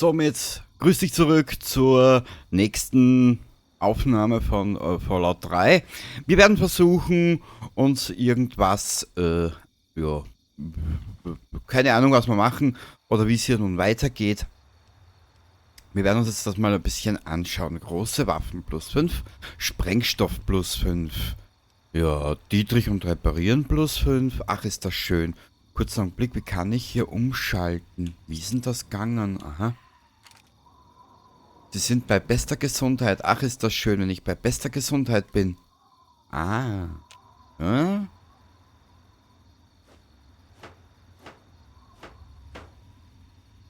somit grüß dich zurück zur nächsten Aufnahme von Fallout 3. Wir werden versuchen, uns irgendwas, ja, keine Ahnung, was wir machen oder wie es hier nun weitergeht. Wir werden uns jetzt das mal ein bisschen anschauen. Große Waffen plus 5, Sprengstoff plus 5. Ja, Dietrich und Reparieren plus 5. Ach, ist das schön. Kurzer Blick, wie kann ich hier umschalten? Wie ist denn das gegangen? Aha. Sie sind bei bester Gesundheit. Ach, ist das schön, wenn ich bei bester Gesundheit bin. Ah. Ja?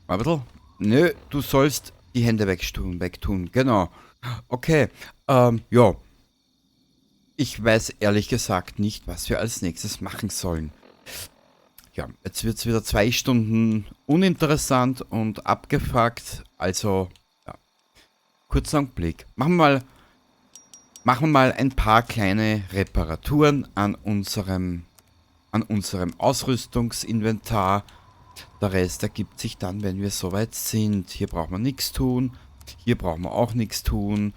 Warte. Nö, du sollst die Hände wegtun. Genau. Okay. Ja. Ich weiß ehrlich gesagt nicht, was wir als nächstes machen sollen. Ja, jetzt wird es wieder 2 Stunden uninteressant und abgefuckt. Also, ja. Kurzer Blick. Machen wir mal ein paar kleine Reparaturen an unserem Ausrüstungsinventar. Der Rest ergibt sich dann, wenn wir soweit sind. Hier brauchen wir nichts tun. Hier brauchen wir auch nichts tun.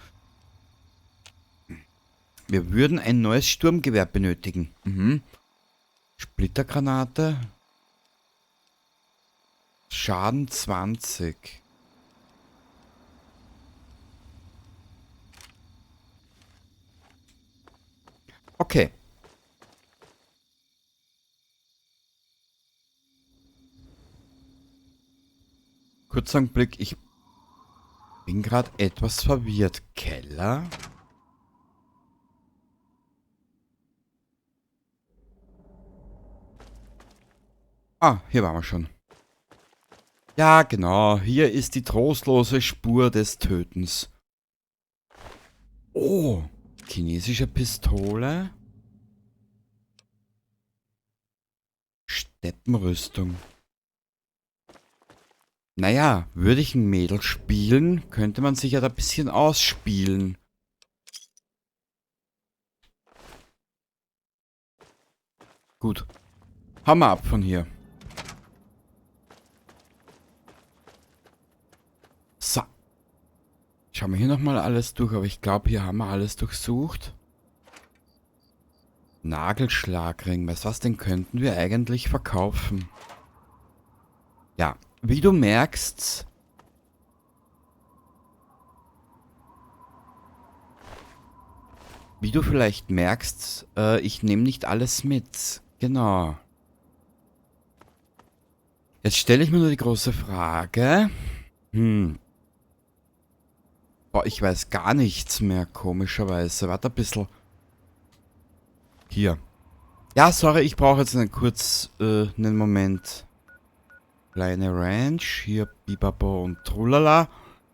Wir würden ein neues Sturmgewehr benötigen. Splittergranate. Schaden 20. Okay. Kurzer Blick, ich bin gerade etwas verwirrt. Keller? Ah, hier waren wir schon. Ja, genau. Hier ist die trostlose Spur des Tötens. Oh, chinesische Pistole. Steppenrüstung. Naja, würde ich ein Mädel spielen, könnte man sich ja da ein bisschen ausspielen. Gut. Hammer ab von hier. So. Schauen wir hier nochmal alles durch, aber ich glaube, hier haben wir alles durchsucht. Nagelschlagring. Was denn könnten wir eigentlich verkaufen? Ja, wie du merkst... Wie du vielleicht merkst, ich nehme nicht alles mit. Genau. Jetzt stelle ich mir nur die große Frage. Boah, ich weiß gar nichts mehr, komischerweise. Warte ein bisschen. Hier. Ja, sorry, ich brauche jetzt einen Moment. Kleine Ranch. Hier Bibabo und Trulala.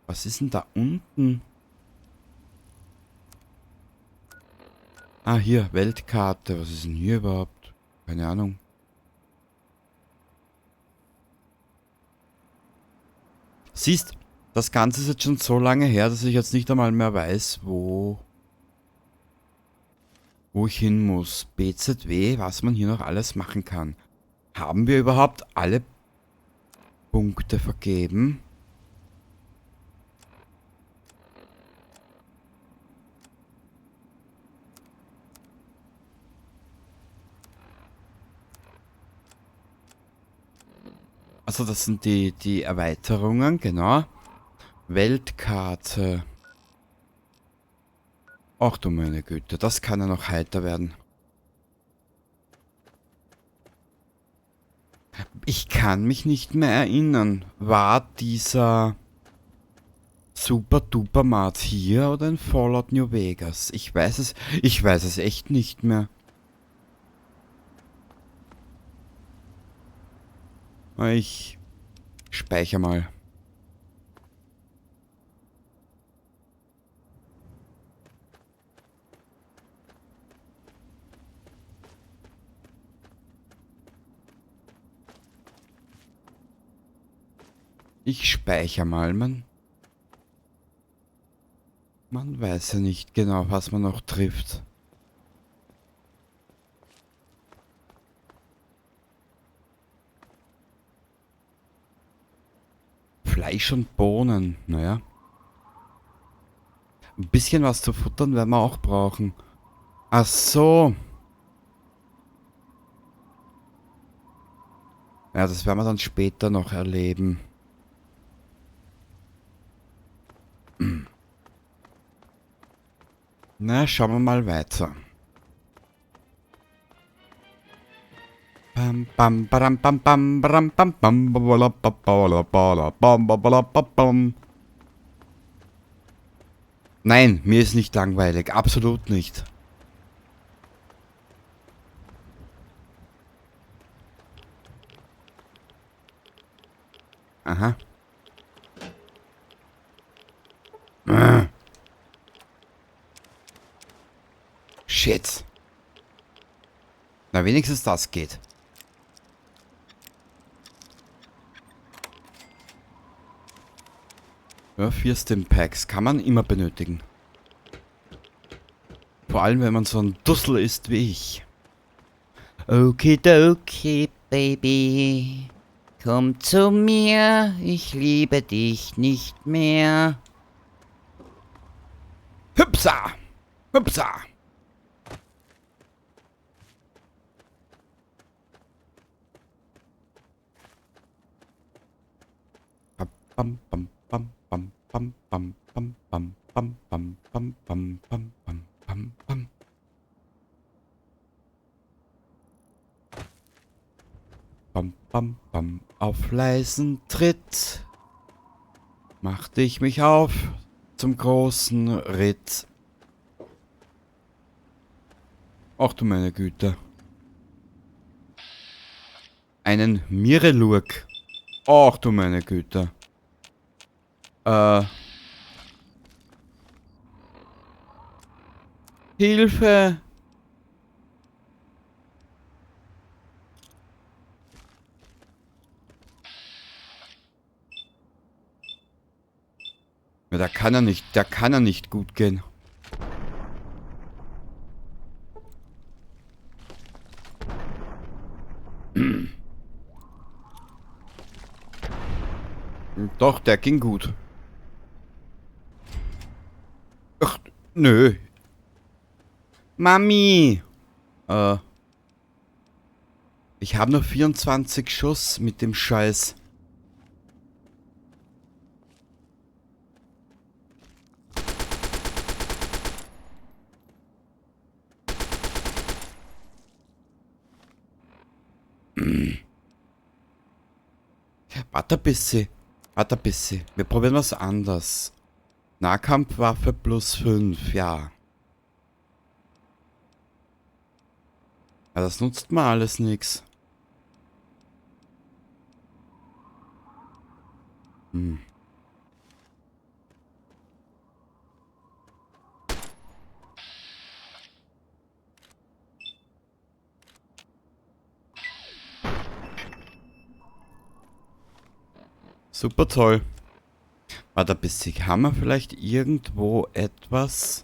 Was ist denn da unten? Ah, hier, Weltkarte. Was ist denn hier überhaupt? Keine Ahnung. Siehst, das Ganze ist jetzt schon so lange her, dass ich jetzt nicht einmal mehr weiß, wo ich hin muss. BZW, was man hier noch alles machen kann. Haben wir überhaupt alle Punkte vergeben? Also das sind die Erweiterungen, genau. Weltkarte. Ach du meine Güte, das kann ja noch heiter werden. Ich kann mich nicht mehr erinnern. War dieser Super-Duper-Mart hier oder in Fallout New Vegas? Ich weiß es echt nicht mehr. Ich speichere mal. Ich speichere mal, man weiß ja nicht genau, was man noch trifft. Fleisch und Bohnen. Naja. Ein bisschen was zu futtern werden wir auch brauchen. Ach so. Ja, das werden wir dann später noch erleben. Na, schauen wir mal weiter. Bam, bam, badam, bam, bam, badam, bam, bam, bam. Nein, mir ist nicht langweilig. Absolut nicht. Aha. Shit. Na, wenigstens das geht. Ja, 4 Stimpacks kann man immer benötigen. Vor allem, wenn man so ein Dussel ist wie ich. Okidoki, Baby. Komm zu mir, ich liebe dich nicht mehr. Hüpsa! Hüpsa! Bam, bam, bam, bam, bam, bam, bam, bam, bam, bam, bam, bam, bam, bam, bam, bam. Bam, bam, bam, auf leisen Tritt machte ich mich auf zum großen Ritt. Ach du meine Güte. Einen Mirelurk. Ach du meine Güte. Hilfe! Ja, da kann er nicht gut gehen. Doch, der ging gut. Ach, nö. Mami! Ich habe nur 24 Schuss mit dem Scheiß. Warte ein bisschen. Warte ein bisschen. Wir probieren was anderes. Nahkampfwaffe plus 5, ja. Ja, das nutzt mir alles nix. Super toll. Warte ein bisschen. Haben wir vielleicht irgendwo etwas?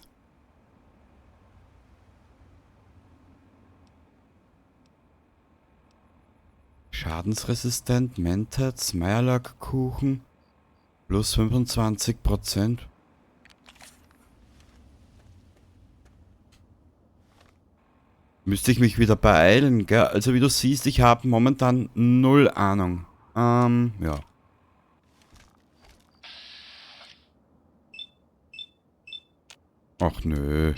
Schadensresistent, Mentats, Meierlackkuchen. Plus 25%. Müsste ich mich wieder beeilen, gell? Also wie du siehst, ich habe momentan 0 Ahnung. Ja. Ach nö.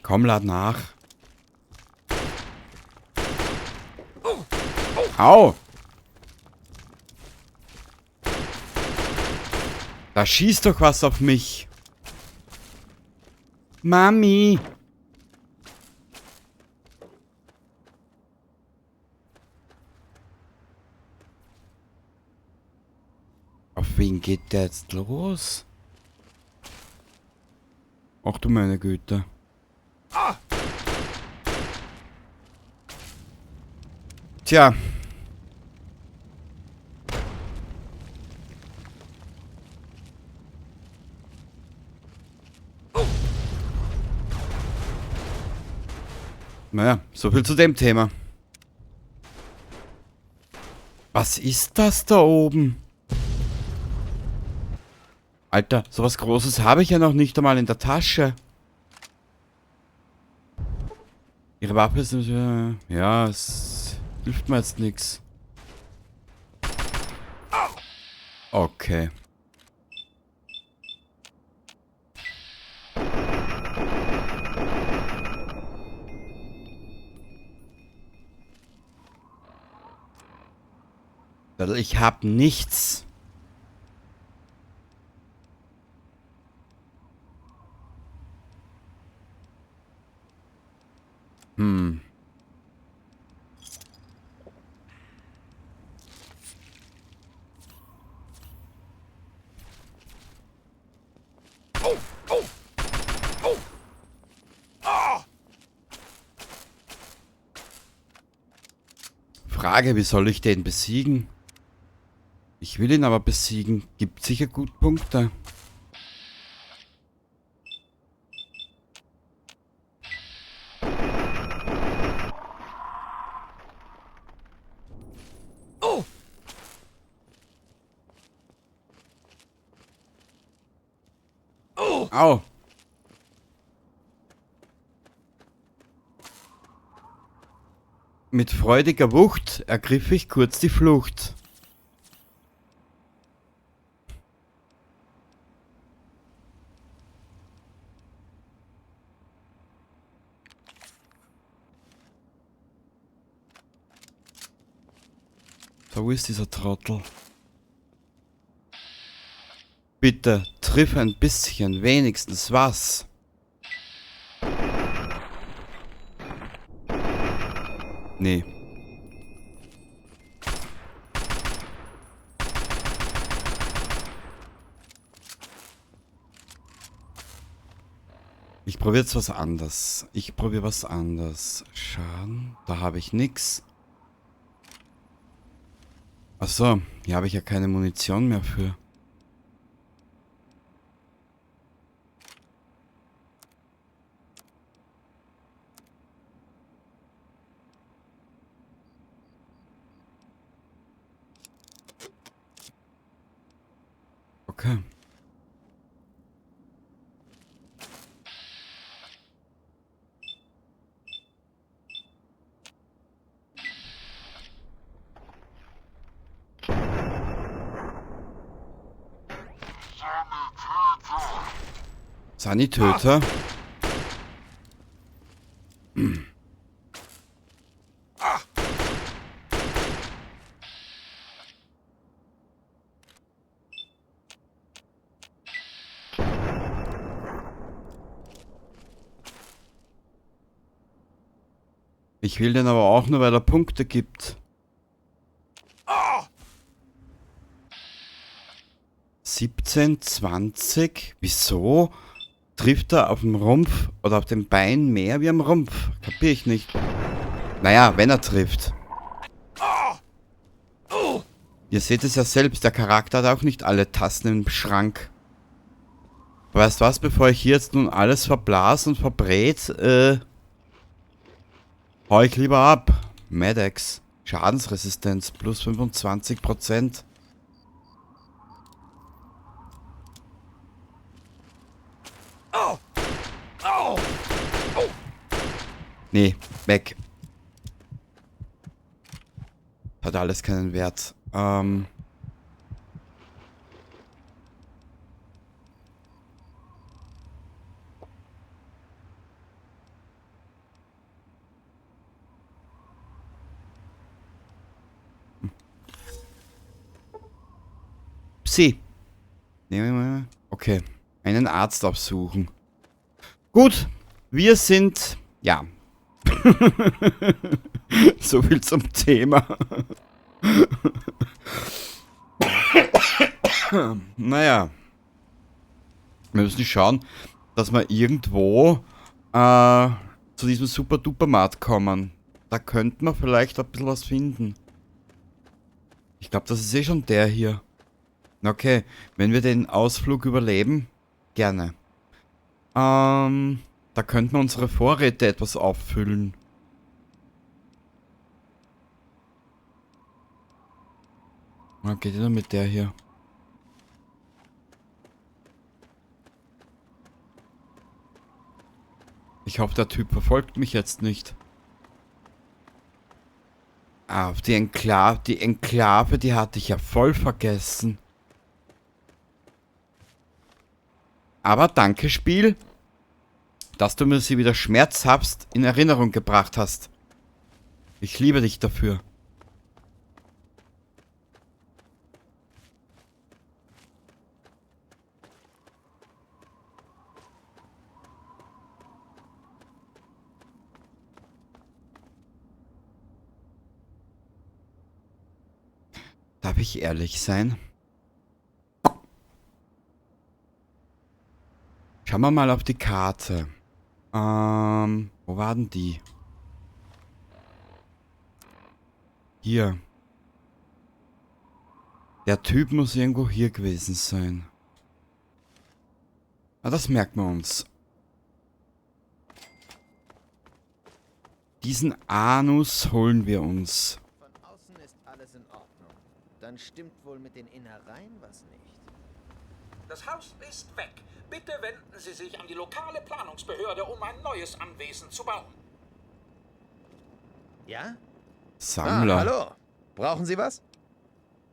Komm, lad nach. Au! Da schießt doch was auf mich. Mami! Auf wen geht der jetzt los? Ach du meine Güte. Tja. Naja, so viel zu dem Thema. Was ist das da oben? Alter, sowas Großes habe ich ja noch nicht einmal in der Tasche. Ihre Waffe ist... ja, es hilft mir jetzt nichts. Okay. Ich hab nichts. Hm. Frage, wie soll ich den besiegen? Ich will ihn aber besiegen. Gibt sicher gut Punkte. Au. Mit freudiger Wucht ergriff ich kurz die Flucht. So, wo ist dieser Trottel? Bitte, triff ein bisschen, wenigstens was. Nee. Ich probiere jetzt was anderes. Schaden, da habe ich nix. Achso, hier habe ich ja keine Munition mehr für. Okay. Sanitöter. Ich will den aber auch nur, weil er Punkte gibt. 17, 20. Wieso trifft er auf dem Rumpf oder auf dem Bein mehr wie am Rumpf? Kapier ich nicht. Naja, wenn er trifft. Ihr seht es ja selbst, der Charakter hat auch nicht alle Tasten im Schrank. Weißt was, bevor ich hier jetzt nun alles verblas und verbrät, hau ich lieber ab. Medex. Schadensresistenz plus 25%. Nee, weg. Hat alles keinen Wert. Psi. Okay. Einen Arzt aufsuchen. Gut. Wir sind... Ja. So viel zum Thema. Naja. Wir müssen schauen, dass wir irgendwo zu diesem Super-Duper-Markt kommen. Da könnten wir vielleicht ein bisschen was finden. Ich glaube, das ist eh schon der hier. Okay, wenn wir den Ausflug überleben, gerne. Da könnten wir unsere Vorräte etwas auffüllen. Was geht denn mit der hier? Ich hoffe, der Typ verfolgt mich jetzt nicht. Ah, die Enklave, die hatte ich ja voll vergessen. Aber danke, Spiel, dass du mir sie wieder schmerzhaft in Erinnerung gebracht hast. Ich liebe dich dafür. Darf ich ehrlich sein? Schauen wir mal auf die Karte. Wo waren die? Hier. Der Typ muss irgendwo hier gewesen sein. Ah, das merken wir uns. Diesen Anus holen wir uns. Von außen ist alles in Ordnung. Dann stimmt wohl mit den Innereien was nicht. Das Haus ist weg. Bitte wenden Sie sich an die lokale Planungsbehörde, um ein neues Anwesen zu bauen. Ja? Sammler. Hallo. Brauchen Sie was?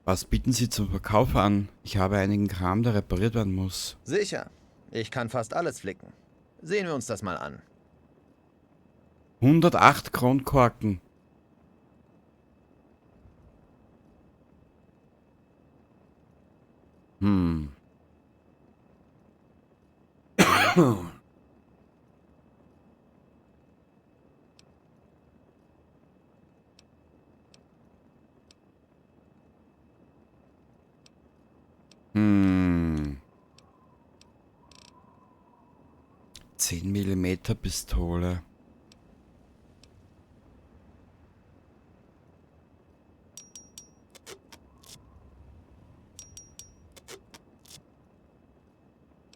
Was bieten Sie zum Verkauf an? Ich habe einigen Kram, der repariert werden muss. Sicher. Ich kann fast alles flicken. Sehen wir uns das mal an. 108 Kronkorken. Hm. 10 mm Pistole.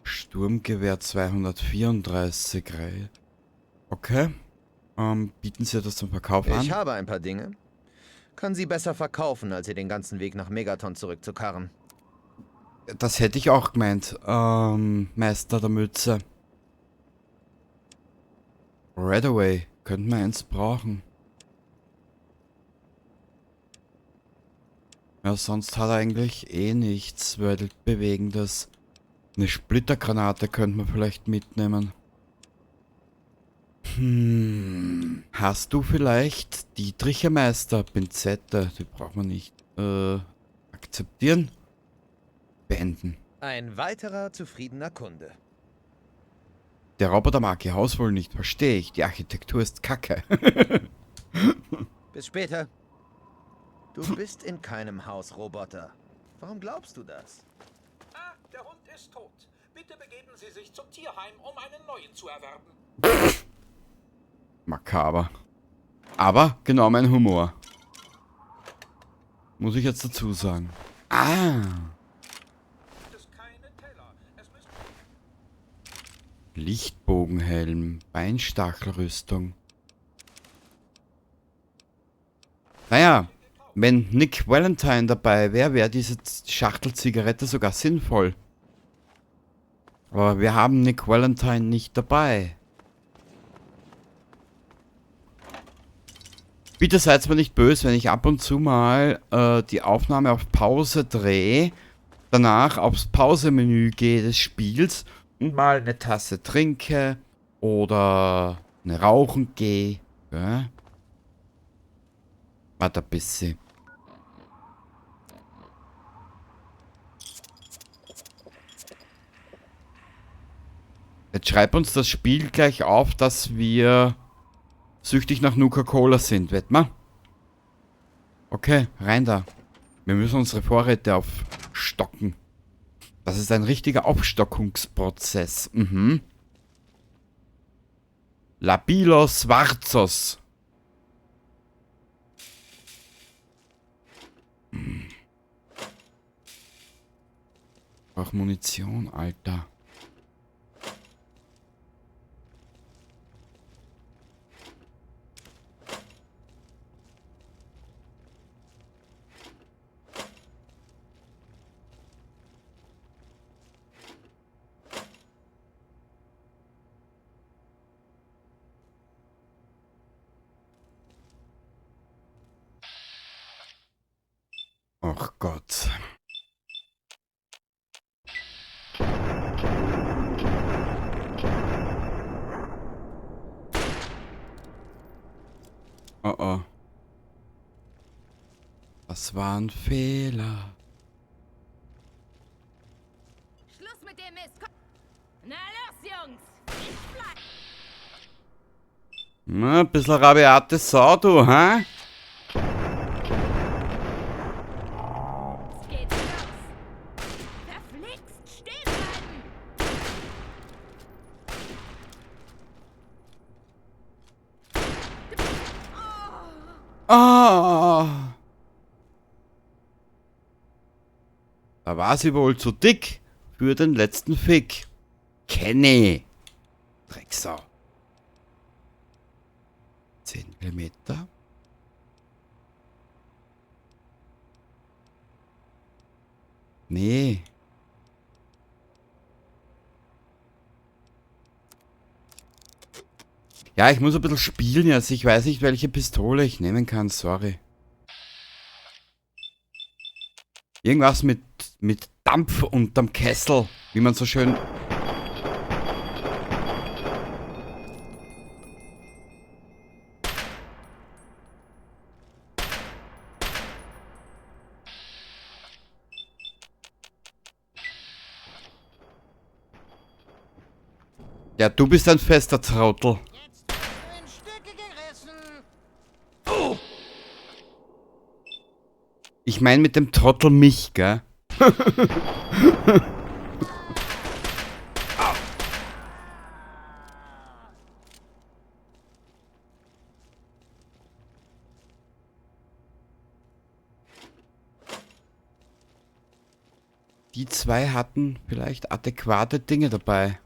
Sturmgewehr 234. Okay. Bieten Sie das zum Verkauf an? Ich habe ein paar Dinge. Kann sie besser verkaufen, als ihr den ganzen Weg nach Megaton zurückzukarren. Das hätte ich auch gemeint. Meister der Mütze. Redaway. Könnten wir eins brauchen. Ja, sonst hat er eigentlich eh nichts Weltbewegendes. Eine Splittergranate könnte man vielleicht mitnehmen. Hast du vielleicht Dietricher Meister, Pinzette? Die braucht man nicht. Akzeptieren. Beenden. Ein weiterer zufriedener Kunde. Der Roboter mag ihr Haus wohl nicht, verstehe ich. Die Architektur ist kacke. Bis später. Du bist in keinem Haus, Roboter. Warum glaubst du das? Ah, der Hund ist tot. Bitte begeben Sie sich zum Tierheim, um einen neuen zu erwerben. Makaber. Aber genau mein Humor. Muss ich jetzt dazu sagen. Ah. Gibt es keine Teller. Es müssen Lichtbogenhelm. Beinstachelrüstung. Naja, wenn Nick Valentine dabei wäre, wäre diese Schachtel Zigarette sogar sinnvoll. Aber wir haben Nick Valentine nicht dabei. Bitte seid mir nicht böse, wenn ich ab und zu mal die Aufnahme auf Pause drehe, danach aufs Pause-Menü gehe des Spiels und mal eine Tasse trinke oder eine rauchen gehe. Ja? Warte ein bisschen. Jetzt schreibt uns das Spiel gleich auf, dass wir süchtig nach Nuka-Cola sind, wett mal? Okay, rein da. Wir müssen unsere Vorräte aufstocken. Das ist ein richtiger Aufstockungsprozess. Mhm. Labilos Schwarzos. Auch Munition, Alter. Oh oh. Das war ein Fehler. Schluss mit dem Mist. Komm. Na los, Jungs. Ich bleib. Na, ein bisschen rabiate Sau, du, hä? Jetzt geht's los. Verflixt. Stehen bleiben. Ah! Da war sie wohl zu dick für den letzten Fick. Kenny. Drecksau. 10 Millimeter. Nee. Ja, ich muss ein bisschen spielen jetzt. Ich weiß nicht, welche Pistole ich nehmen kann. Sorry. Irgendwas mit Dampf unterm Kessel. Wie man so schön... Ja, du bist ein fester Trottel. Jetzt bist du in Stücke gerissen. Ich meine mit dem Trottel mich, gell? Die zwei hatten vielleicht adäquate Dinge dabei.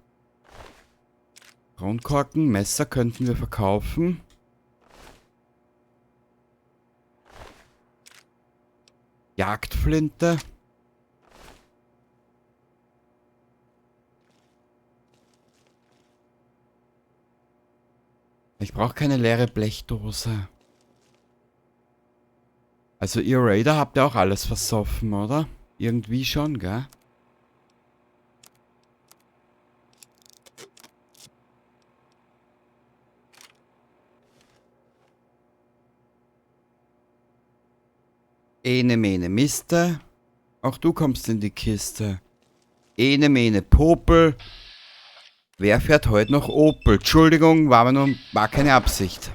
Kronkorken, Messer könnten wir verkaufen. Jagdflinte. Ich brauche keine leere Blechdose. Also ihr Raider habt ja auch alles versoffen, oder? Irgendwie schon, gell? Ene mene Miste. Auch du kommst in die Kiste. Ene mene Popel. Wer fährt heute noch Opel? Entschuldigung, war keine Absicht.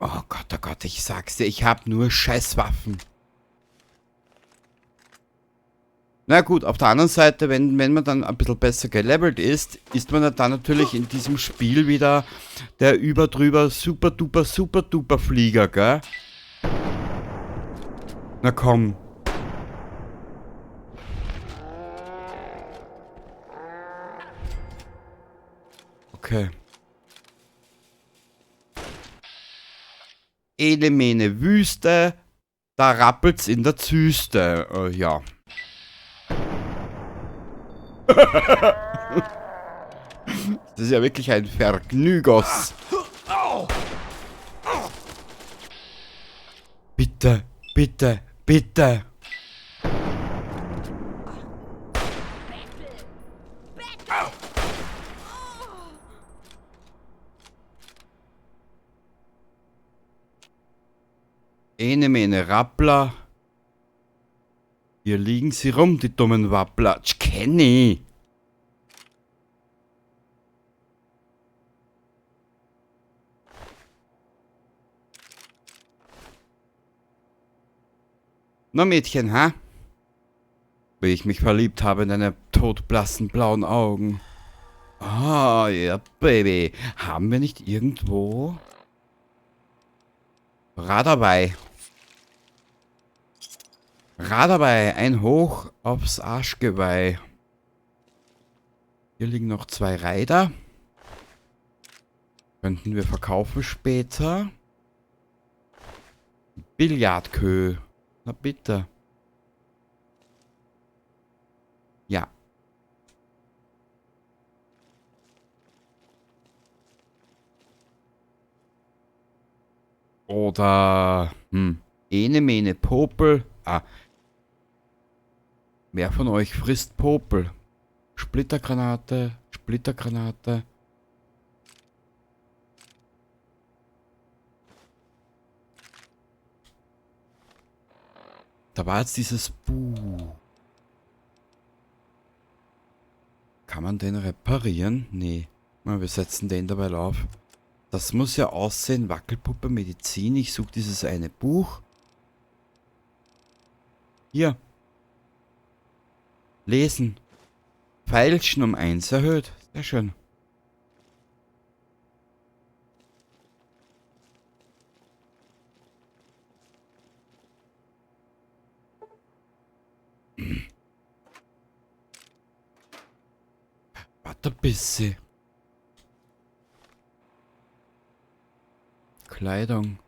Oh Gott, ich sag's dir, ich hab nur Scheißwaffen. Na gut, auf der anderen Seite, wenn man dann ein bisschen besser gelevelt ist man dann natürlich in diesem Spiel wieder der überdrüber super duper Flieger, gell? Na komm. Okay. Elemene Wüste, da rappelt's in der Züste. Ja. Das ist ja wirklich ein Vergnügos. Bitte, bitte, bitte. Ene mene Rappler. Hier liegen sie rum, die dummen Wappler. Kenny. Na Mädchen, ha? Wie ich mich verliebt habe in deine todblassen blauen Augen. Ah, ja, Baby. Haben wir nicht irgendwo... Radarbei. Radarbei, ein Hoch aufs Arschgeweih. Hier liegen noch 2 Reiter. Könnten wir verkaufen später. Billardkö. Na bitte. Ja. Oder, Ene Mene Popel. Ah, wer von euch frisst Popel? Splittergranate, Splittergranate. Da war jetzt dieses Buh. Kann man den reparieren? Nee. Na, wir setzen den dabei auf. Das muss ja aussehen. Wackelpuppe, Medizin. Ich suche dieses eine Buch. Hier. Lesen. Pfeilchen um 1 erhöht. Sehr schön. Warte ein bisschen. Kleidung.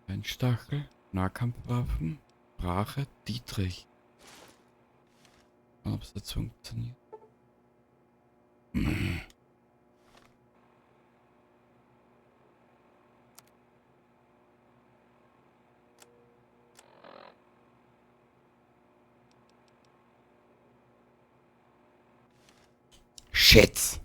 Einstachel. Nahkampfwaffen. Sprache. Dietrich. Ob es jetzt funktioniert. Shit.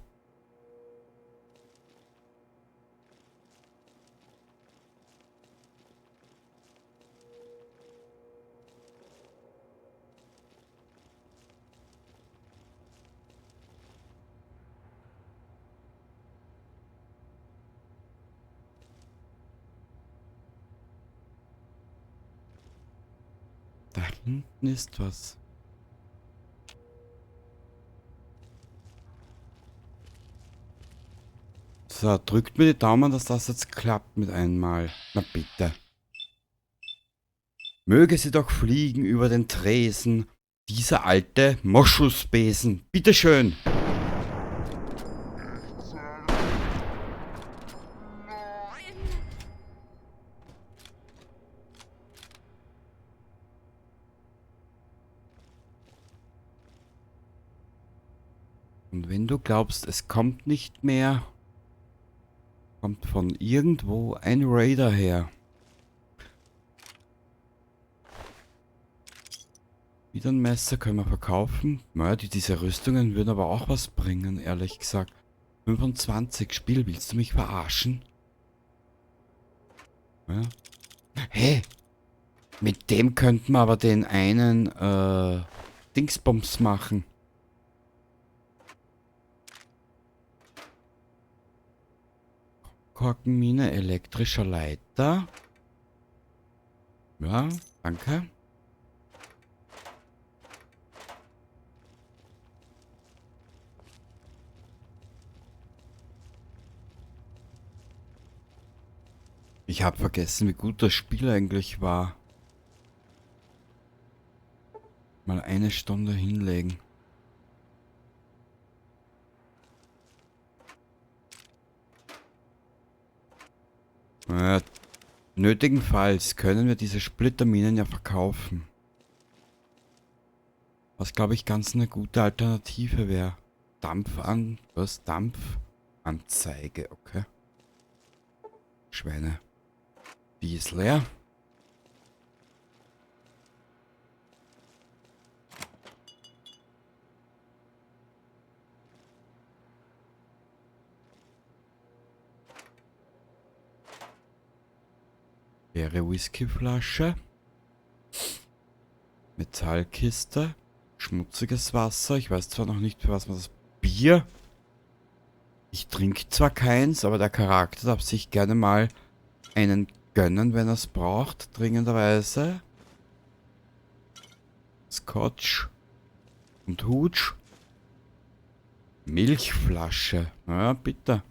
Da hinten ist was. So, drückt mir die Daumen, dass das jetzt klappt mit einmal. Na bitte. Möge sie doch fliegen über den Tresen, dieser alte Moschusbesen. Bitteschön. Und wenn du glaubst, es kommt nicht mehr, kommt von irgendwo ein Raider her. Wieder ein Messer können wir verkaufen. Naja, diese Rüstungen würden aber auch was bringen, ehrlich gesagt. 25 Spiel, willst du mich verarschen? Ja. Hey, mit dem könnten wir aber den einen Dingsbums machen. Korkenmine, elektrischer Leiter. Ja, danke. Ich habe vergessen, wie gut das Spiel eigentlich war. Mal eine Stunde hinlegen. Nötigenfalls können wir diese Splitterminen ja verkaufen. Was glaube ich ganz eine gute Alternative wäre. Dampfanzeige, okay. Schweine. Die ist leer. Leere Whiskyflasche. Metallkiste. Schmutziges Wasser. Ich weiß zwar noch nicht, für was man das... Bier. Ich trinke zwar keins, aber der Charakter darf sich gerne mal einen gönnen, wenn er es braucht. Dringenderweise. Scotch. Und Hutsch. Milchflasche. Ja, bitte.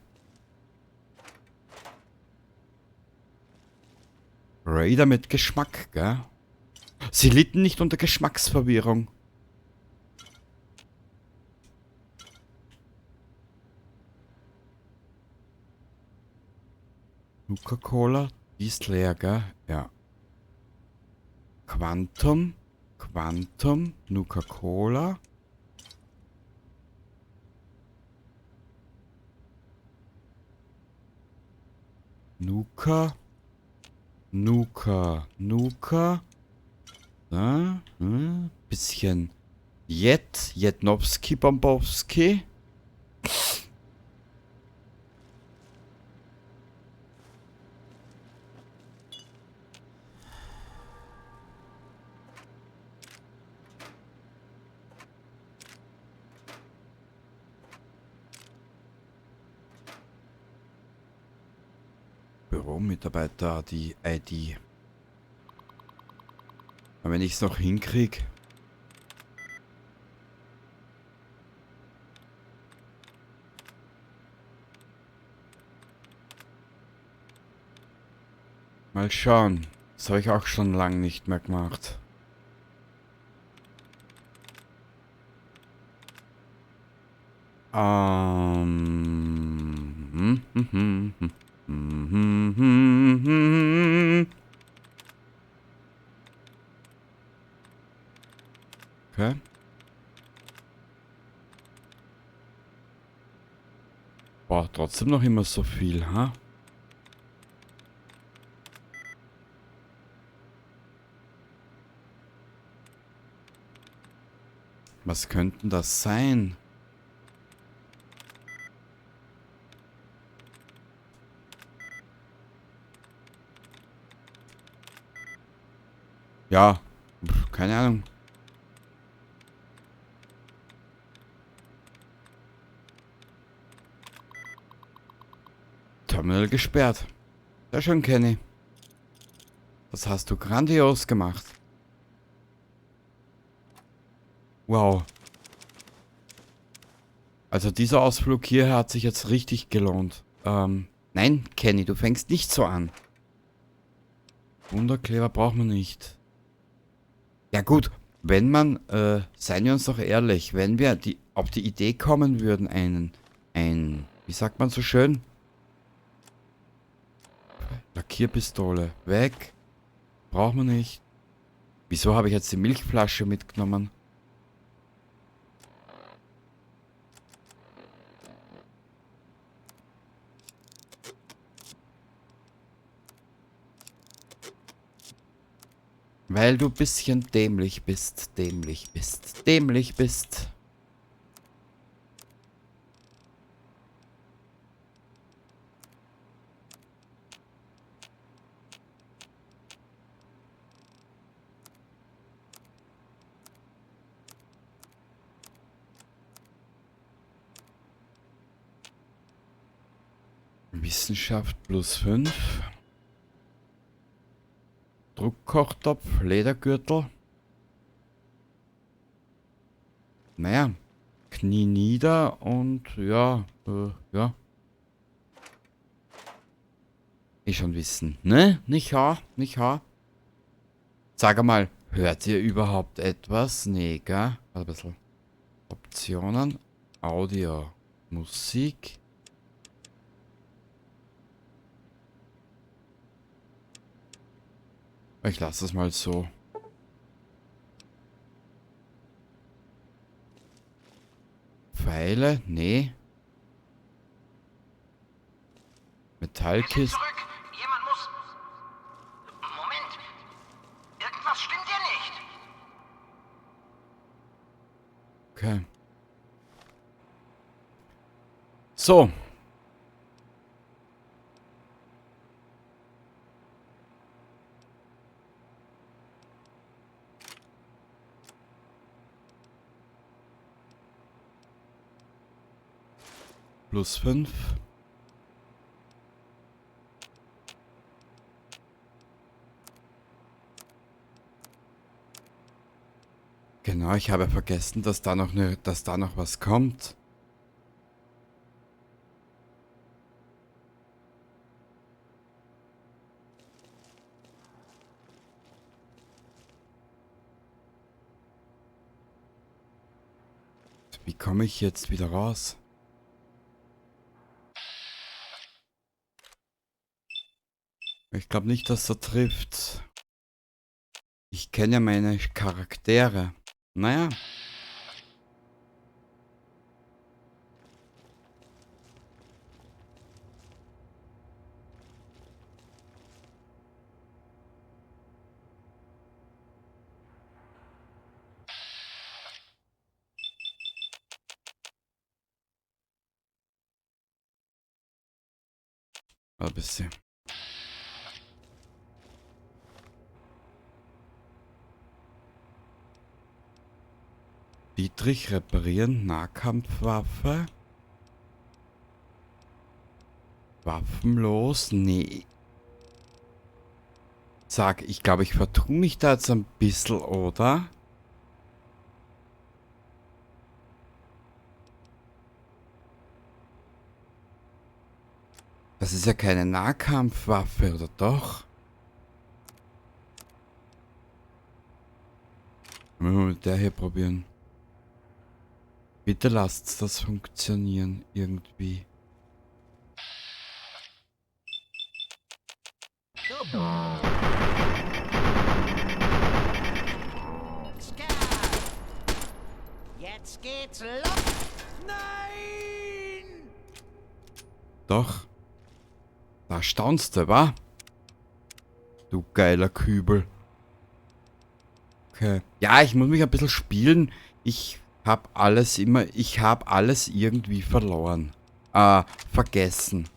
Raider mit Geschmack, gell? Sie litten nicht unter Geschmacksverwirrung. Nuka-Cola, die ist leer, gell? Ja. Quantum, Nuka-Cola. Nuka. Nuka. Nuka. Da. Bisschen Jetnowski Bombowski. Büromitarbeiter, die ID. Aber wenn ich es noch hinkriege. Mal schauen. Das habe ich auch schon lange nicht mehr gemacht. Okay. Boah, trotzdem noch immer so viel, ha? Was könnten das sein? Ja, keine Ahnung. Terminal gesperrt. Sehr schön, Kenny. Das hast du grandios gemacht. Wow. Also dieser Ausflug hier hat sich jetzt richtig gelohnt. Nein, Kenny, du fängst nicht so an. Wunderkleber braucht man nicht. Ja gut, wenn man, seien wir uns doch ehrlich, wenn wir auf die Idee kommen würden, wie sagt man so schön? Lackierpistole, weg. Braucht man nicht. Wieso habe ich jetzt die Milchflasche mitgenommen? Weil du bisschen dämlich bist, dämlich bist, dämlich bist. Wissenschaft +5. Druckkochtopf, Ledergürtel. Naja, Knie nieder und ja, ja. Eh schon wissen, ne? Nicht wahr? Nicht wahr? Sag mal, hört ihr überhaupt etwas? Nee, gell? Ein bisschen. Optionen, Audio, Musik. Ich lasse es mal so. Pfeile? Nee. Metallkiste. Zurück! Jemand muss... Moment! Irgendwas stimmt hier nicht! Okay. So. +5. Genau, ich habe vergessen, dass da noch was kommt. Wie komme ich jetzt wieder raus? Ich glaube nicht, dass er trifft. Ich kenne ja meine Charaktere. Naja. Ein bisschen. Dietrich reparieren, Nahkampfwaffe. Waffenlos? Nee. Sag, ich glaube, ich vertue mich da jetzt ein bisschen, oder? Das ist ja keine Nahkampfwaffe, oder doch? Wollen wir mit der hier probieren. Bitte lasst das funktionieren, irgendwie. Jetzt geht's los! Nein! Doch. Da staunst du, wa? Du geiler Kübel. Okay. Ja, ich muss mich ein bisschen spielen. Ich habe alles irgendwie verloren. Vergessen.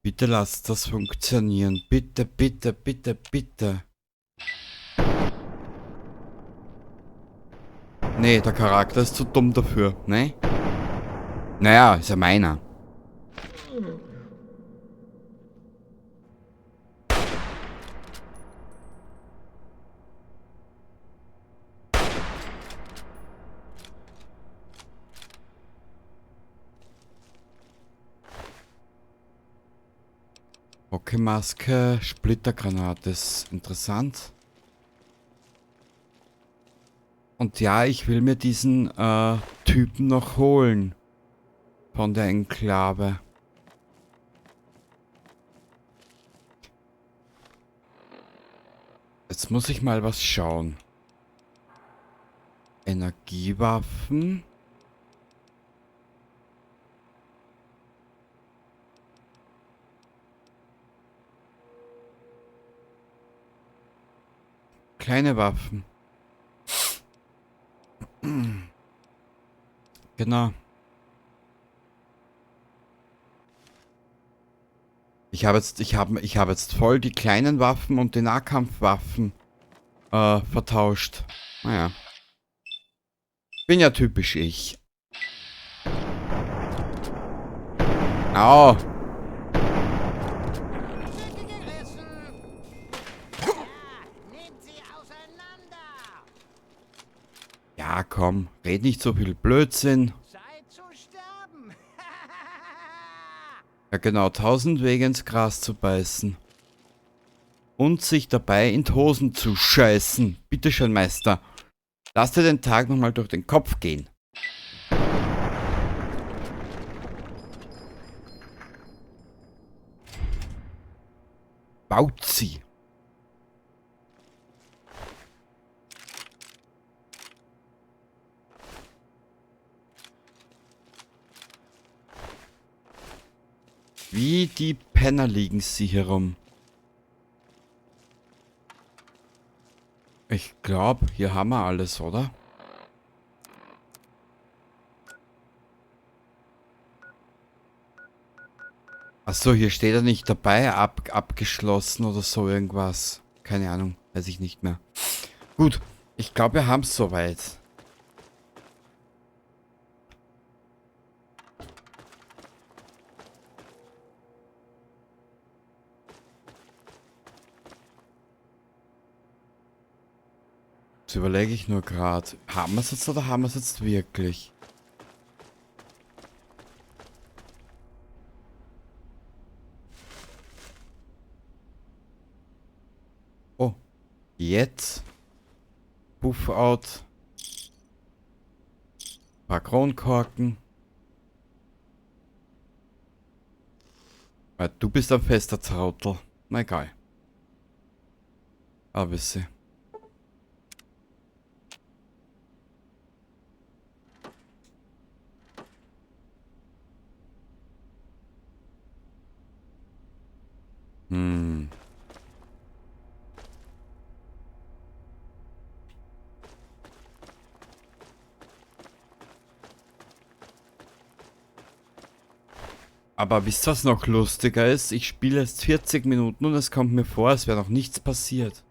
Bitte lasst das funktionieren. Bitte, bitte, bitte, bitte. Nee, der Charakter ist zu dumm dafür, ne? Naja, ist ja meiner. Okay, Maske, Splittergranate ist interessant. Und ja, ich will mir diesen Typen noch holen. Von der Enklave. Jetzt muss ich mal was schauen. Energiewaffen. Kleine Waffen. Genau. Ich habe jetzt voll die kleinen Waffen und die Nahkampfwaffen vertauscht. Naja. Bin ja typisch ich. Au. Nehmt sie auseinander! Ja, komm. Red nicht so viel Blödsinn. Zeit zu sterben! Ja genau, 1000 Wege ins Gras zu beißen. Und sich dabei in die Hosen zu scheißen. Bitteschön, Meister. Lass dir den Tag nochmal durch den Kopf gehen. Bauzi. Wie die Penner liegen sie herum. Ich glaube, hier haben wir alles, oder? Achso, hier steht er nicht dabei, abgeschlossen oder so irgendwas. Keine Ahnung, weiß ich nicht mehr. Gut, ich glaube, wir haben es soweit. Jetzt überlege ich nur gerade. Haben wir es jetzt oder haben wir es jetzt wirklich? Oh, jetzt. Buff-Out. Paar Kronkorken. Du bist ein fester Trottel. Na egal. Aber bisschen. Hm. Aber wisst ihr, was noch lustiger ist? Ich spiele jetzt 40 Minuten und es kommt mir vor, als wäre noch nichts passiert.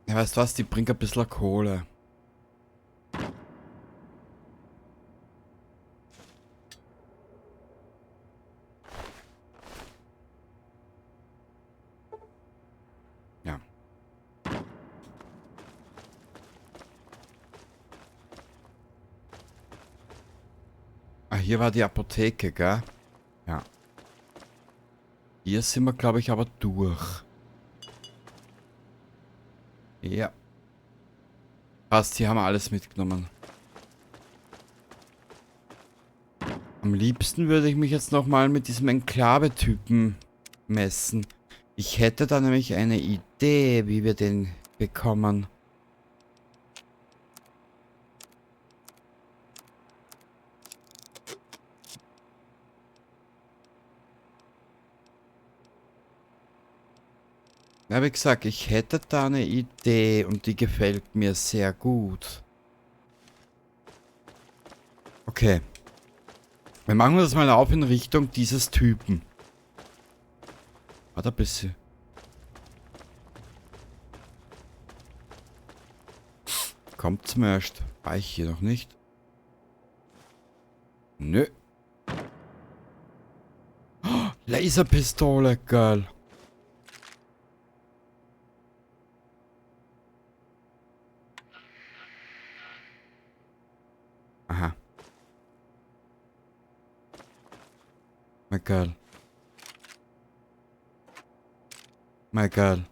Ja, weißt du was? Die bringt ein bisschen Kohle. Ja. Ah, hier war die Apotheke, gell? Ja. Hier sind wir, glaube ich, aber durch. Ja. Passt, hier haben wir alles mitgenommen. Am liebsten würde ich mich jetzt nochmal mit diesem Enklave-Typen messen. Ich hätte da nämlich eine Idee, wie wir den bekommen. Ja, wie gesagt, ich hätte da eine Idee und die gefällt mir sehr gut. Okay. Wir machen das mal auf in Richtung dieses Typen. Warte ein bisschen. Kommt zum erst. War ich hier noch nicht? Nö. Oh, Laserpistole, geil. Aha. My geil. My geil.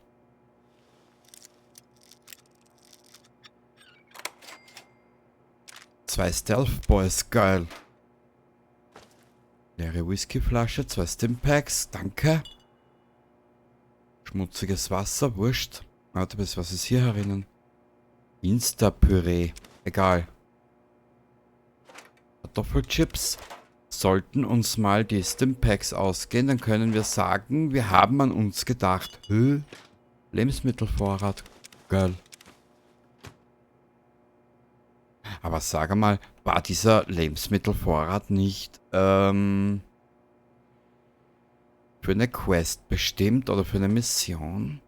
Zwei Stealth Boys, geil. Leere Whiskyflasche, 2 Stimpaks, danke. Schmutziges Wasser, wurscht. Warte bis, was ist hier herinnen? Insta-Püree, egal. Kartoffelchips. Sollten uns mal die Stimpaks ausgehen, dann können wir sagen, wir haben an uns gedacht. Lebensmittelvorrat, geil. Aber sag mal, war dieser Lebensmittelvorrat nicht für eine Quest bestimmt oder für eine Mission?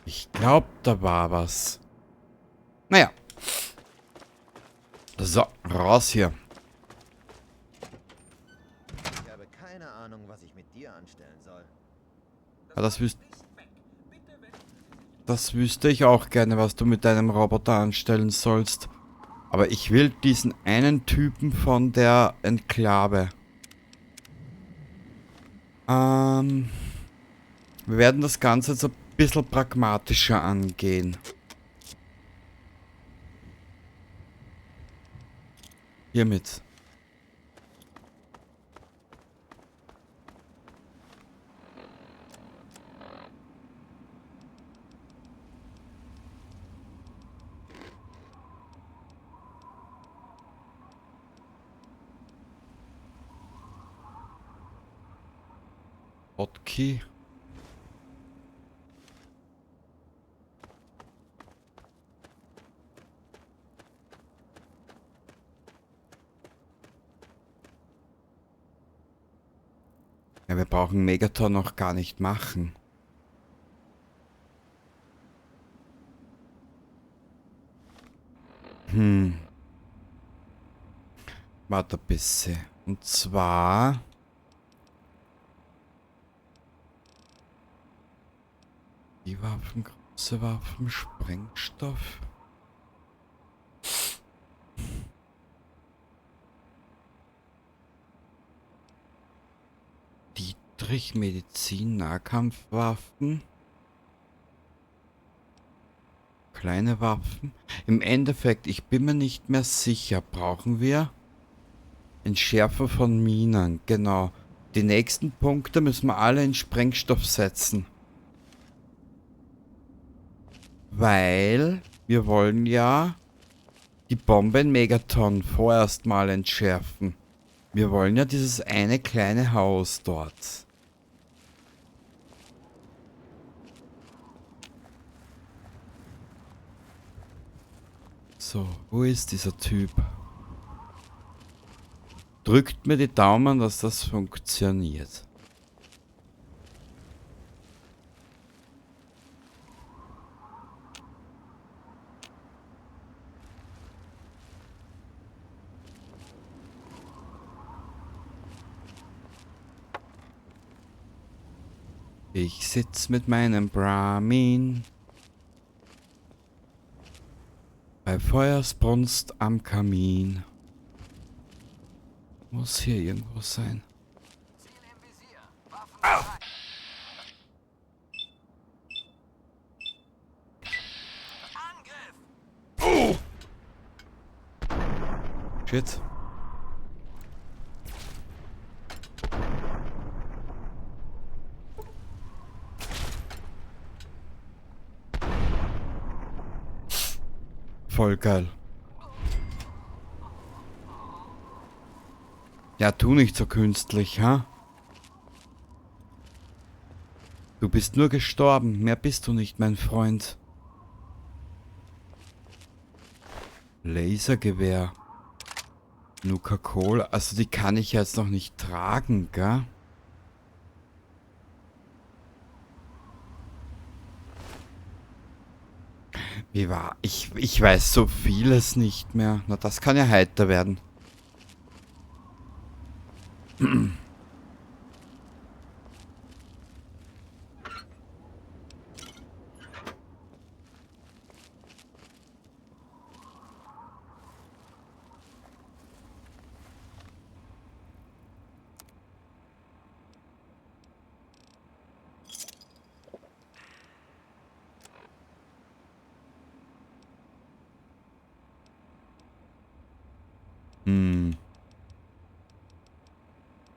Ich glaube, da war was. Naja. So, raus hier. Ich habe keine Ahnung, was ich mit dir anstellen soll. Ja, das wüsste ich auch gerne, was du mit deinem Roboter anstellen sollst. Aber ich will diesen einen Typen von der Enklave. Wir werden das Ganze jetzt ein bisschen pragmatischer angehen. Hiermit. Hotkey. Ja, wir brauchen Megaton noch gar nicht machen. Warte ein bisschen. Und zwar... Die Waffen, große Waffen, Sprengstoff. Dietrich, Medizin, Nahkampfwaffen. Kleine Waffen. Im Endeffekt, ich bin mir nicht mehr sicher. Brauchen wir Entschärfer von Minen? Genau. Die nächsten Punkte müssen wir alle in Sprengstoff setzen. Weil wir wollen ja die Bombe in Megaton vorerst mal entschärfen. Wir wollen ja dieses eine kleine Haus dort. So, wo ist dieser Typ? Drückt mir die Daumen, dass das funktioniert. Ich sitz mit meinem Brahmin bei Feuersbrunst am Kamin. Muss hier irgendwo sein. Ziel im Visier. Waffen bereit. Angriff! Shit. Voll geil. Ja, tu nicht so künstlich, ha? Du bist nur gestorben, mehr bist du nicht, mein Freund. Lasergewehr. Nuka-Cola, also die kann ich jetzt noch nicht tragen, gell? Wie war? Ich weiß so vieles nicht mehr. Na, das kann ja heiter werden.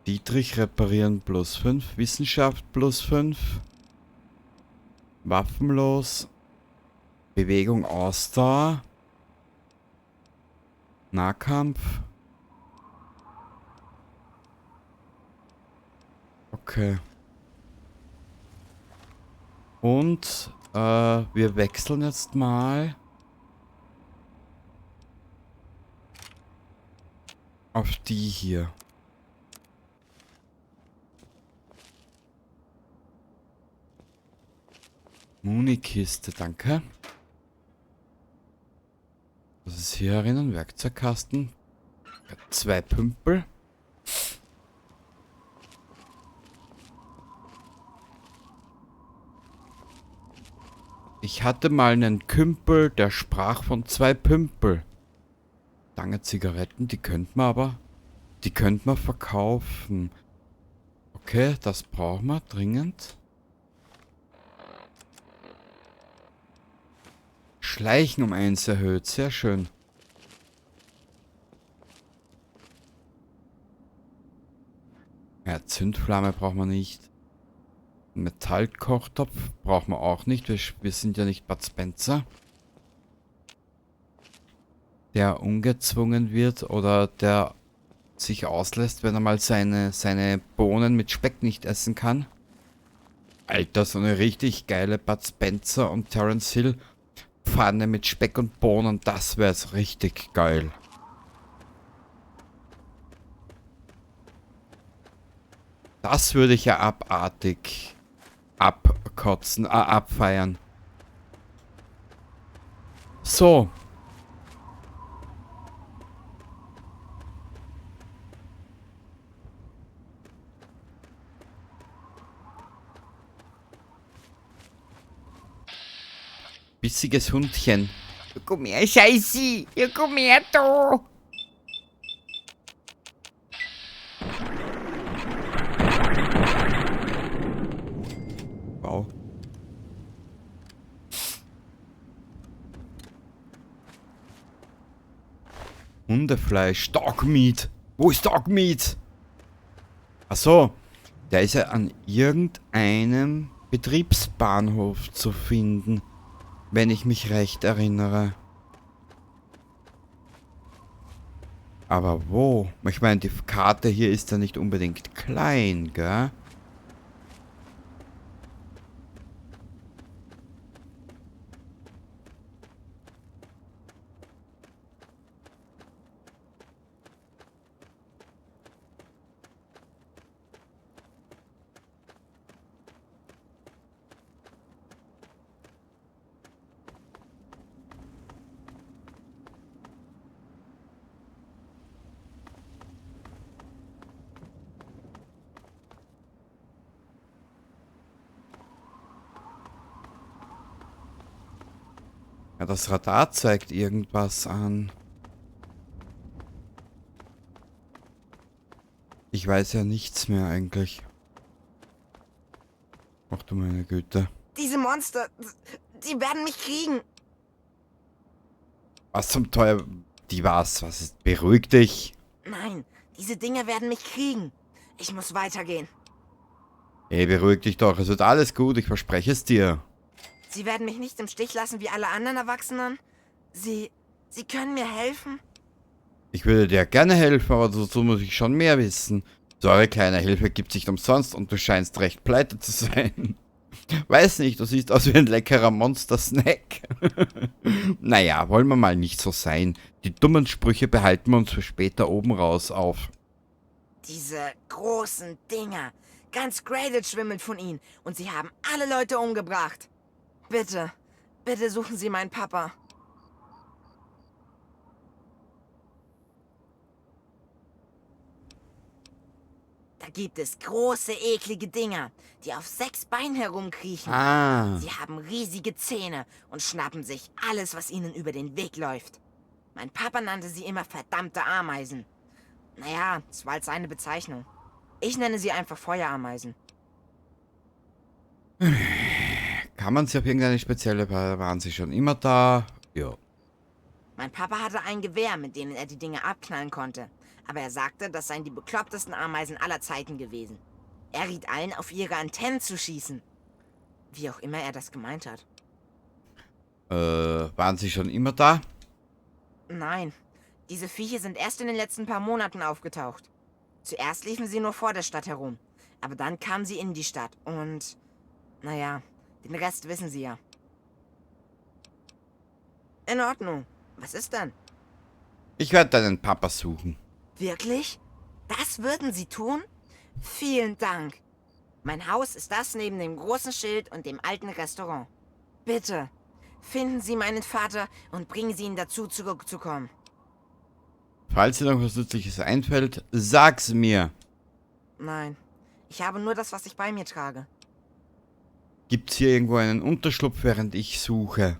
Dietrich reparieren +5, Wissenschaft +5, waffenlos, Bewegung Ausdauer, Nahkampf. Okay. Und wir wechseln jetzt mal auf die hier. Munikiste, danke. Was ist hier erinnern? Werkzeugkasten. 2 Pümpel. Ich hatte mal einen Kümpel, der sprach von 2 Pümpel. Lange Zigaretten, die könnte man aber... Die könnte man verkaufen. Okay, das brauchen wir dringend. Schleichen um 1 erhöht, sehr schön. Ja, Zündflamme brauchen wir nicht. Metallkochtopf brauchen wir auch nicht. Wir sind ja nicht Bud Spencer. Der ungezwungen wird oder der sich auslässt, wenn er mal seine Bohnen mit Speck nicht essen kann. Alter, so eine richtig geile Bud Spencer und Terence Hill Pfanne mit Speck und Bohnen, das wäre es richtig geil. Das würde ich ja abartig abkotzen, abfeiern. So. Bissiges Hundchen. Komm her, Scheiße. Ja, komm her, da. Wow. Hundefleisch. Dogmeat. Wo ist Dogmeat? Ach so. Der ist ja an irgendeinem Betriebsbahnhof zu finden, wenn ich mich recht erinnere. Aber wo? Ich meine, die Karte hier ist ja nicht unbedingt klein, gell? Ja, das Radar zeigt irgendwas an. Ich weiß ja nichts mehr eigentlich. Ach du meine Güte. Diese Monster, die werden mich kriegen. Was zum Teufel? Die was? Was ist? Beruhig dich. Nein, diese Dinger werden mich kriegen. Ich muss weitergehen. Ey, beruhig dich doch. Es wird alles gut, ich verspreche es dir. Sie werden mich nicht im Stich lassen wie alle anderen Erwachsenen. Sie können mir helfen? Ich würde dir gerne helfen, aber dazu muss ich schon mehr wissen. So eine kleine Hilfe gibt sich umsonst und du scheinst recht pleite zu sein. Weiß nicht, du siehst aus wie ein leckerer Monster-Snack. Naja, wollen wir mal nicht so sein. Die dummen Sprüche behalten wir uns für später oben raus auf. Diese großen Dinger. Ganz Graded schwimmelt von ihnen. Und sie haben alle Leute umgebracht. Bitte, bitte suchen Sie meinen Papa. Da gibt es große, eklige Dinger, die auf 6 Beinen herumkriechen. Ah, Sie haben riesige Zähne und schnappen sich alles, was ihnen über den Weg läuft. Mein Papa nannte sie immer verdammte Ameisen. Naja, das war halt seine Bezeichnung. Ich nenne sie einfach Feuerameisen. kann man sie auf irgendeine spezielle... Waren sie schon immer da? Ja. Mein Papa hatte ein Gewehr, mit dem er die Dinge abknallen konnte. Aber er sagte, das seien die beklopptesten Ameisen aller Zeiten gewesen. Er riet allen, auf ihre Antennen zu schießen. Wie auch immer er das gemeint hat. Waren sie schon immer da? Nein, diese Viecher sind erst in den letzten paar Monaten aufgetaucht. Zuerst liefen sie nur vor der Stadt herum. Aber dann kamen sie in die Stadt und... Naja, den Rest wissen Sie ja. In Ordnung. Was ist denn? Ich werde deinen Papa suchen. Wirklich? Das würden Sie tun? Vielen Dank. Mein Haus ist das neben dem großen Schild und dem alten Restaurant. Bitte, finden Sie meinen Vater und bringen Sie ihn dazu, zurückzukommen. Falls dir noch was Nützliches einfällt, sag's mir. Nein, ich habe nur das, was ich bei mir trage. Gibt's hier irgendwo einen Unterschlupf, während ich suche?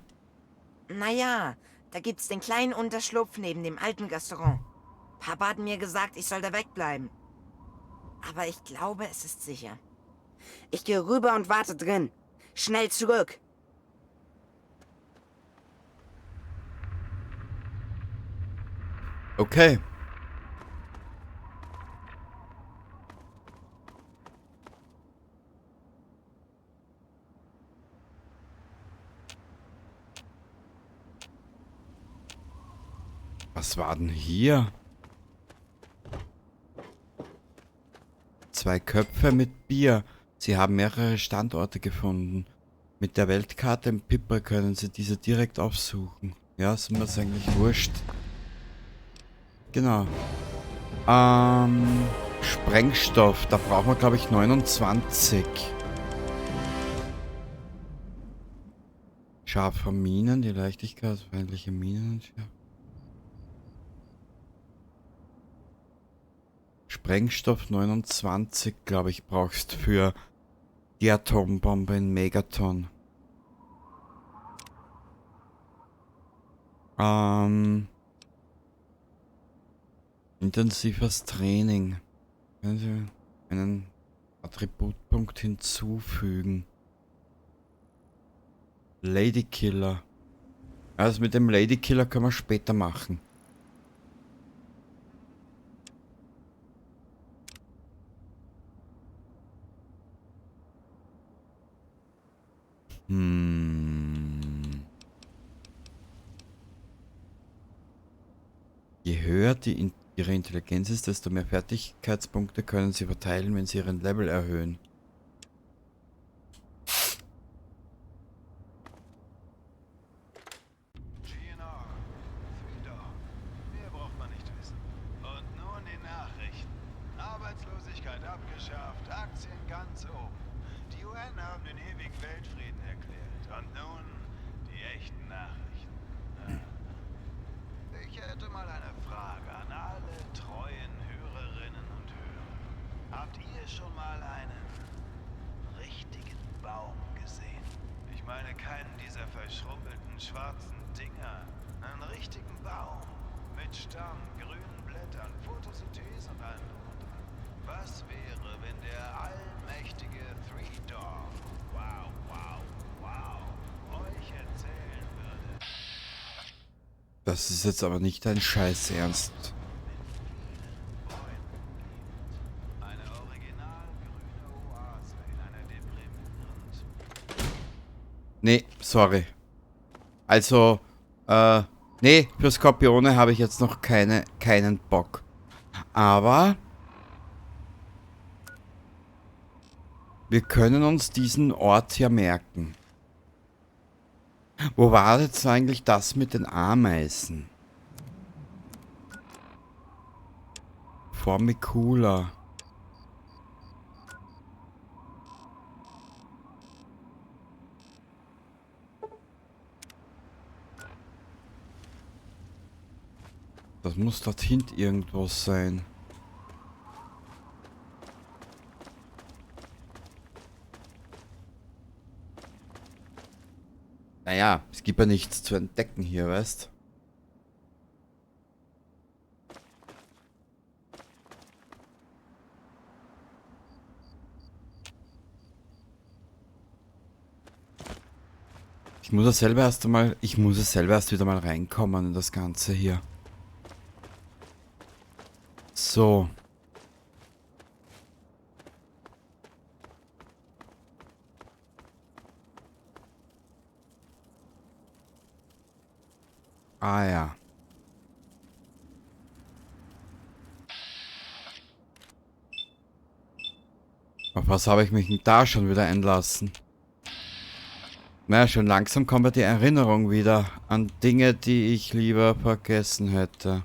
Naja, da gibt's den kleinen Unterschlupf neben dem alten Restaurant. Papa hat mir gesagt, ich soll da wegbleiben. Aber ich glaube, es ist sicher. Ich gehe rüber und warte drin. Schnell zurück. Okay. Was war denn hier? 2 Köpfe mit Bier. Sie haben mehrere Standorte gefunden. Mit der Weltkarte im Pipper können Sie diese direkt aufsuchen. Ja, ist mir eigentlich wurscht. Genau. Sprengstoff. Da brauchen wir, glaube ich, 29. Scharfe Minen, die Leichtigkeit, feindliche Minen. Sprengstoff 29, glaube ich, brauchst für die Atombombe in Megaton. Intensives Training. Können Sie einen Attributpunkt hinzufügen? Ladykiller. Also mit dem Ladykiller können wir später machen. Je höher ihre Intelligenz ist, desto mehr Fertigkeitspunkte können sie verteilen, wenn sie ihren Level erhöhen. GNR, Freedom. Mehr braucht man nicht wissen. Und nun die Nachrichten. Arbeitslosigkeit abgeschafft, Aktien ganz oben. Die UN haben den ewigen Weltfrieden erklärt. Und nun die echten Nachrichten. Ich hätte mal eine Frage an alle treuen Hörerinnen und Hörer. Habt ihr schon mal einen richtigen Baum gesehen? Ich meine keinen dieser verschrumpelten schwarzen Dinger. Einen richtigen Baum. Mit Stamm, grünen Blättern, Photosynthese und allem drum und dran. Was wäre, wenn der allmächtige Three Dog, euch erzählen würde? Das ist jetzt aber nicht dein Scheiß Ernst. Eine original grüne Oase in einer deprimierend. Nee, sorry. Also, nee, für Skorpione habe ich jetzt noch keinen Bock. Aber wir können uns diesen Ort hier merken. Wo war jetzt eigentlich das mit den Ameisen? Formicula. Das muss dort hinten irgendwo sein. Naja, es gibt ja nichts zu entdecken hier, weißt? Ich muss ja selber erst wieder mal reinkommen in das Ganze hier. So. Ah ja. Auf was habe ich mich denn da schon wieder einlassen? Na, schon langsam kommt mir die Erinnerung wieder an Dinge, die ich lieber vergessen hätte.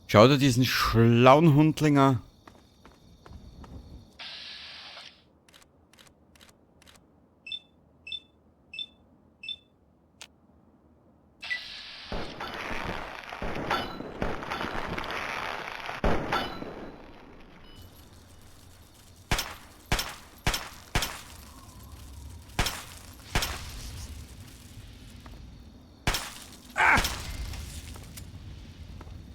Schau dir diesen schlauen Hundlinger.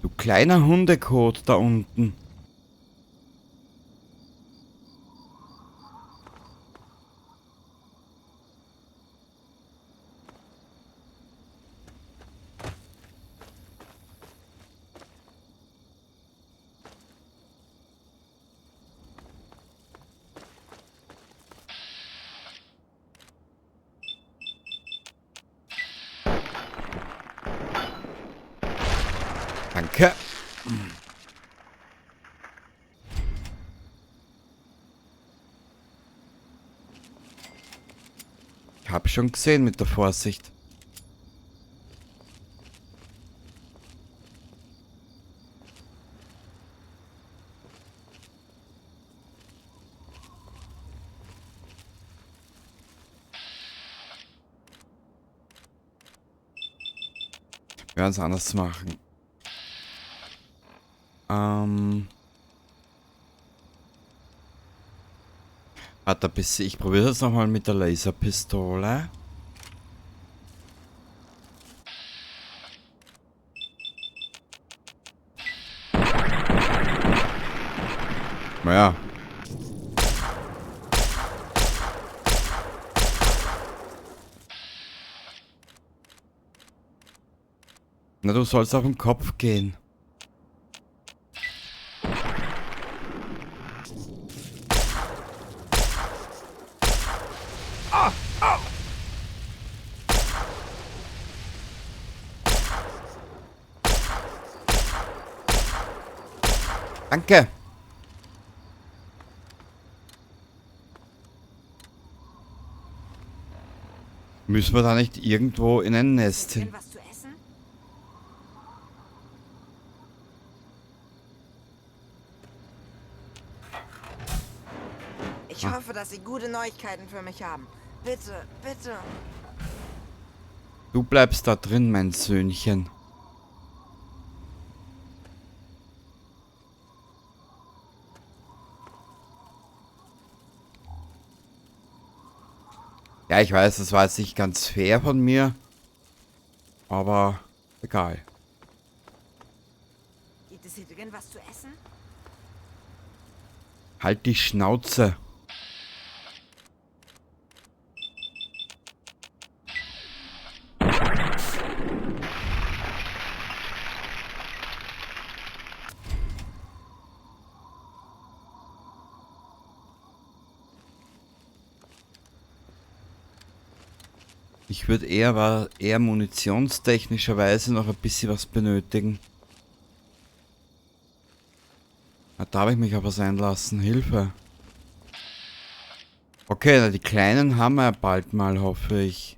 Du kleiner Hundekot da unten. Danke. Ich hab schon gesehen mit der Vorsicht. werden es anders machen. Warte ein bisschen, ich probiere das nochmal mit der Laserpistole. Naja. Na, du sollst auf den Kopf gehen. Danke. Müssen wir da nicht irgendwo in ein Nest hin? Was zu essen? Ich hoffe, dass Sie gute Neuigkeiten für mich haben. Bitte, bitte. Du bleibst da drin, mein Söhnchen. Ja, ich weiß, das war jetzt nicht ganz fair von mir. Aber egal. Gibt es hier drin was zu essen? Halt die Schnauze. Ich würde eher munitionstechnischerweise noch ein bisschen was benötigen. Da habe ich mich aber sein lassen. Hilfe. Okay, na, die Kleinen haben wir ja bald mal, hoffe ich.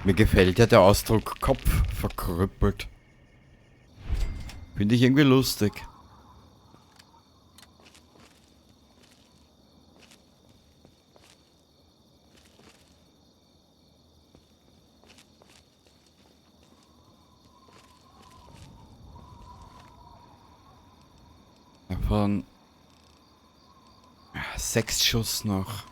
Mir gefällt ja der Ausdruck Kopf verkrüppelt. Finde ich irgendwie lustig. Davon 6 Schuss noch.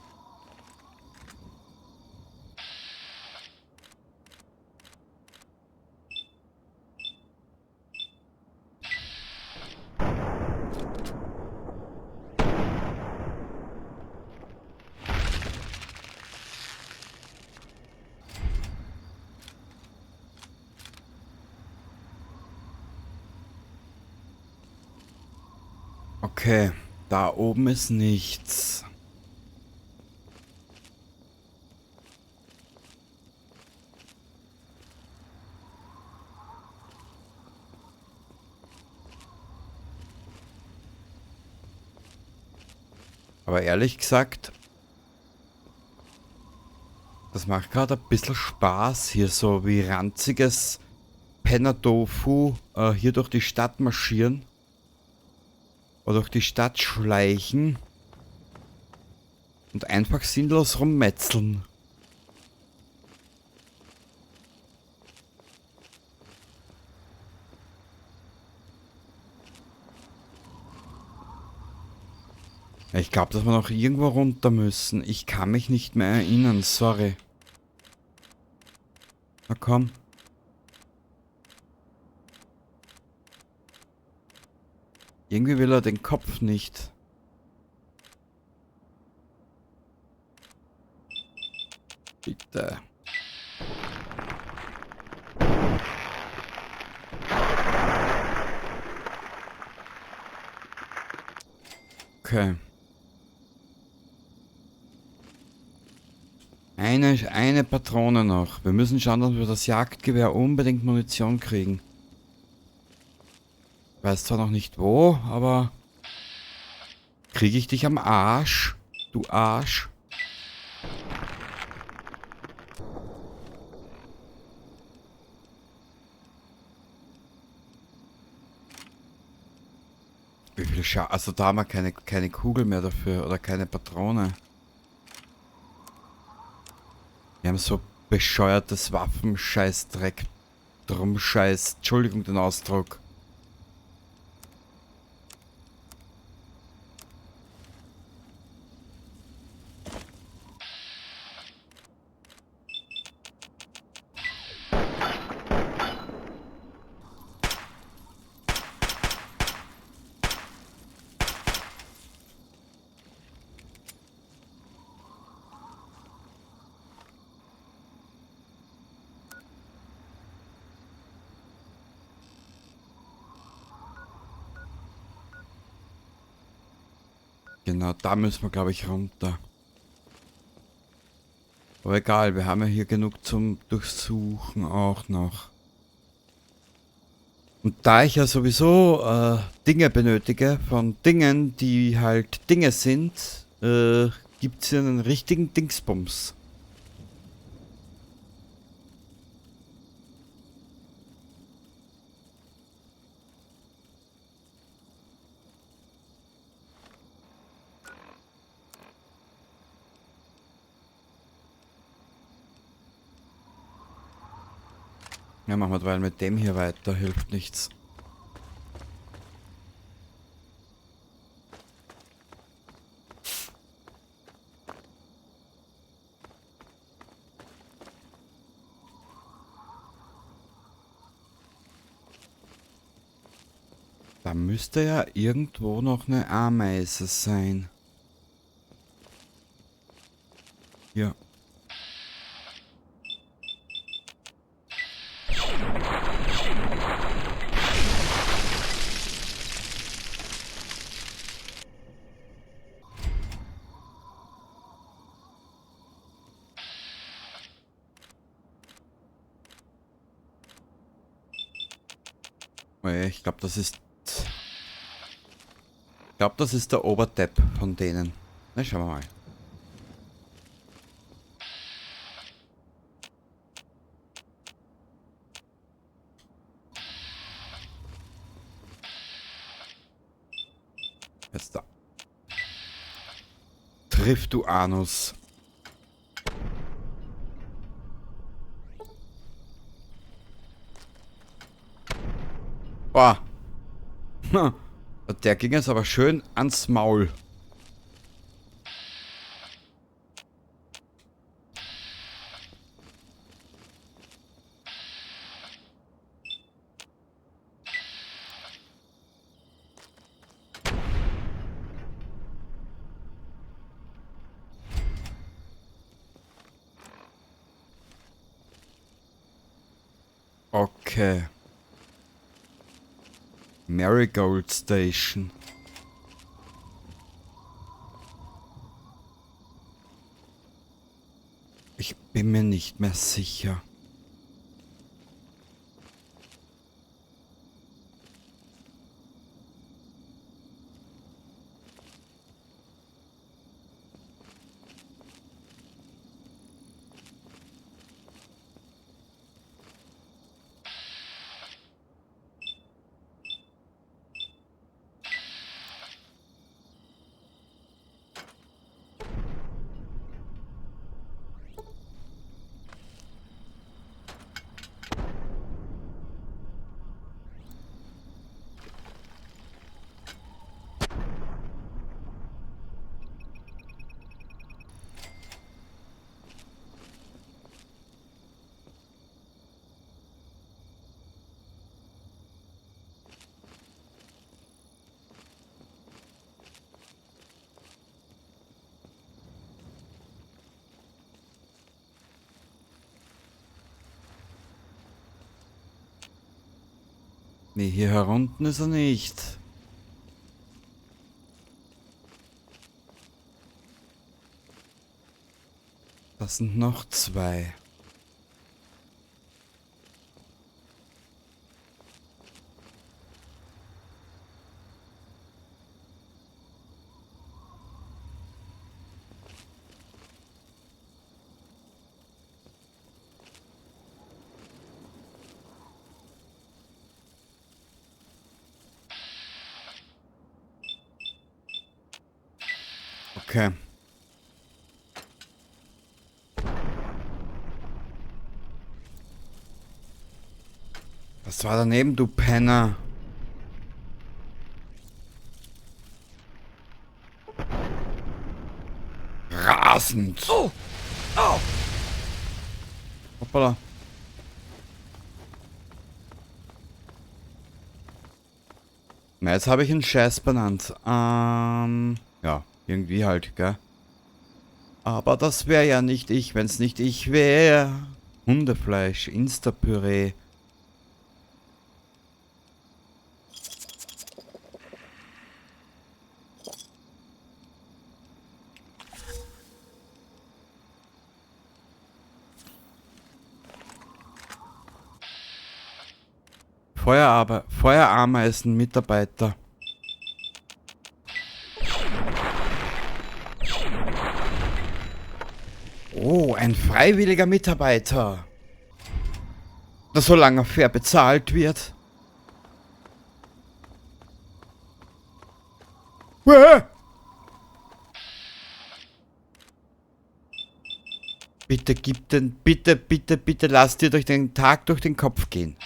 Okay, da oben ist nichts. Aber ehrlich gesagt, das macht gerade ein bisschen Spaß, hier so wie ranziges Penner-Tofu hier durch die Stadt marschieren. Oder durch die Stadt schleichen. Und einfach sinnlos rummetzeln. Ja, ich glaube, dass wir noch irgendwo runter müssen. Ich kann mich nicht mehr erinnern, sorry. Na komm. Irgendwie will er den Kopf nicht. Bitte. Okay. Eine Patrone noch. Wir müssen schauen, dass wir das Jagdgewehr unbedingt Munition kriegen. Ich weiß zwar noch nicht wo, aber... Kriege ich dich am Arsch? Du Arsch. Wie viel Also da haben wir keine Kugel mehr dafür oder keine Patrone. Wir haben so bescheuertes Waffenscheißdreck. Drum Scheiß. Entschuldigung den Ausdruck. Genau, da müssen wir, glaube ich, runter. Aber egal, wir haben ja hier genug zum Durchsuchen auch noch. Und da ich ja sowieso Dinge benötige, von Dingen, die halt Dinge sind, gibt es hier einen richtigen Dingsbums. Ja, machen wir weil mit dem hier weiter, hilft nichts. Da müsste ja irgendwo noch eine Ameise sein. Ja. Ich glaube, das ist... Ich glaube, das ist der Oberdepp von denen. Na, schauen wir mal. Jetzt da. Triff, du Anus. Boah. Der ging jetzt aber schön ans Maul. Okay. Marigold Station. Ich bin mir nicht mehr sicher. Nee, hier herunten ist er nicht. Das sind noch zwei. Okay. Was war daneben, du Penner? Rasend. Oh. Oh. Hoppala. Na, jetzt habe ich einen Scheiß benannt. Ja, irgendwie halt, gell? Aber das wäre ja nicht ich, wenn es nicht ich wäre. Hundefleisch, Instapüree. Feuerameisen Mitarbeiter. Oh, ein freiwilliger Mitarbeiter. Das solange fair bezahlt wird. Bitte gib den, bitte lasst dir durch den Tag durch den Kopf gehen.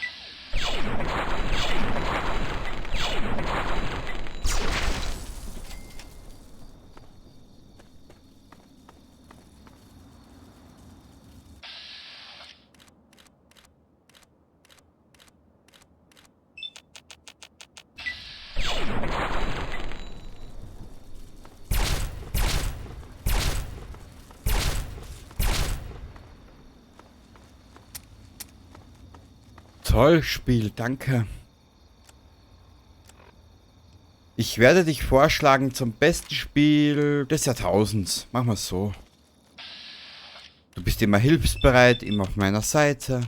Toll, Spiel, danke. Ich werde dich vorschlagen zum besten Spiel des Jahrtausends. Machen wir es so. Du bist immer hilfsbereit, immer auf meiner Seite.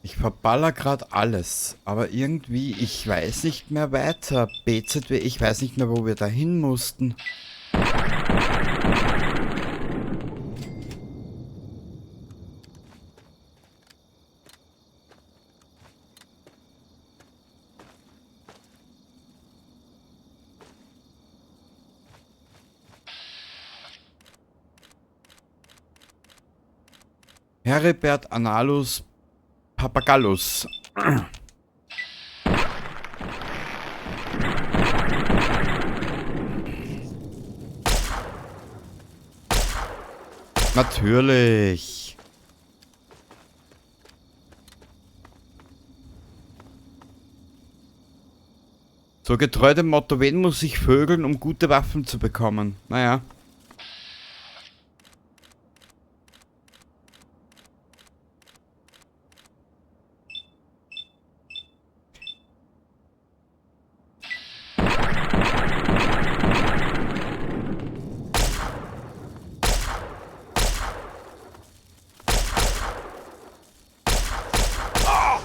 Ich verballer gerade alles, aber irgendwie, ich weiß nicht mehr weiter. BZW, ich weiß nicht mehr, wo wir dahin mussten. Heribert Analus Papagallus. Natürlich. So getreu dem Motto, wen muss ich vögeln, um gute Waffen zu bekommen? Naja.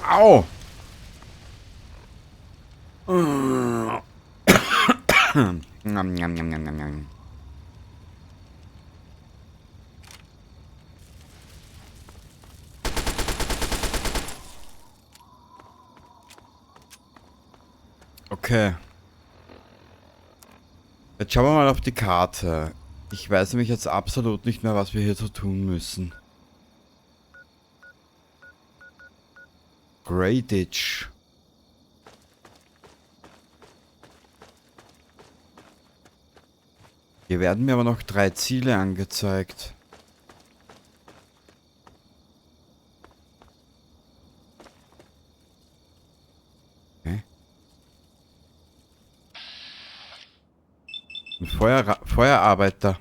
Au! Njam, njam, njam, njam, njam, njam. Okay. Jetzt schauen wir mal auf die Karte. Ich weiß nämlich jetzt absolut nicht mehr, was wir hier so tun müssen. Grey Ditch. Hier werden mir aber noch 3 Ziele angezeigt. Okay. Ein Feuerarbeiter.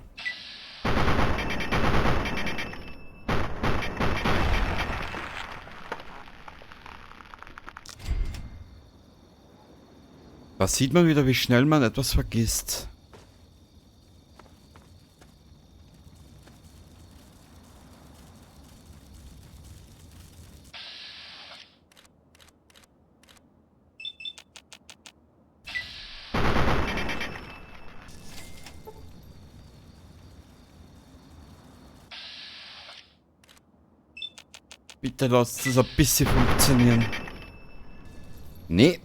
Da sieht man wieder, wie schnell man etwas vergisst. Bitte lasst es ein bisschen funktionieren. Nee.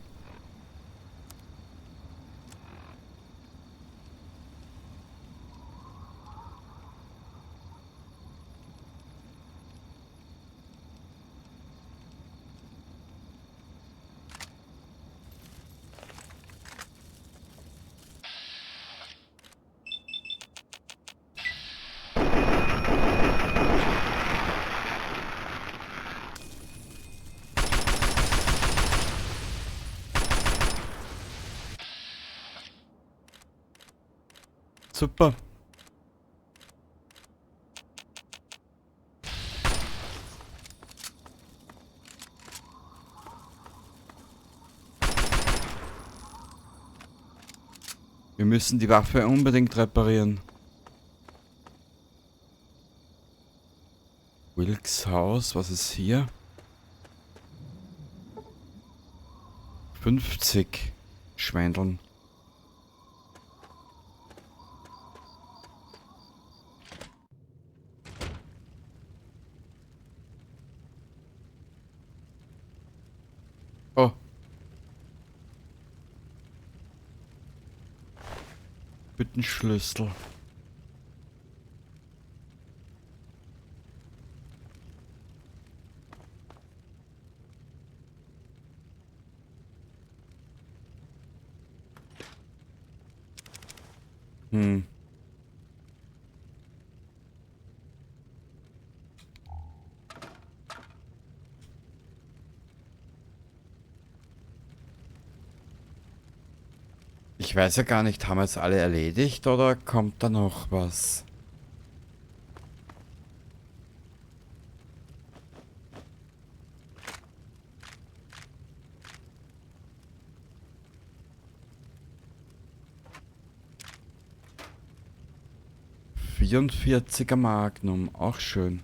Super. Wir müssen die Waffe unbedingt reparieren. Wilks Haus, was ist hier? 50 Schweindeln. Oh. Hüttenschlüssel. Ich weiß ja gar nicht, haben wir jetzt alle erledigt oder kommt da noch was? ...44er Magnum, auch schön.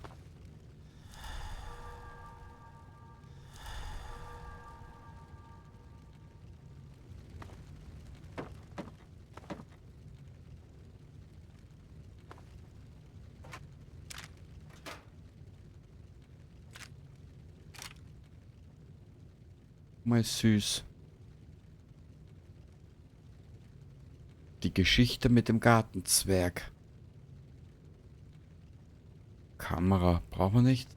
Mal süß. Die Geschichte mit dem Gartenzwerg. Kamera brauchen wir nicht.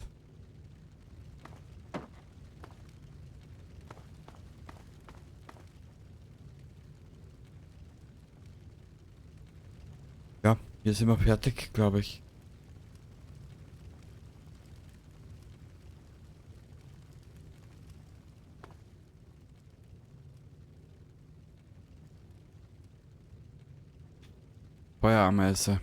Ja, hier sind wir fertig, glaube ich. Feuerameise.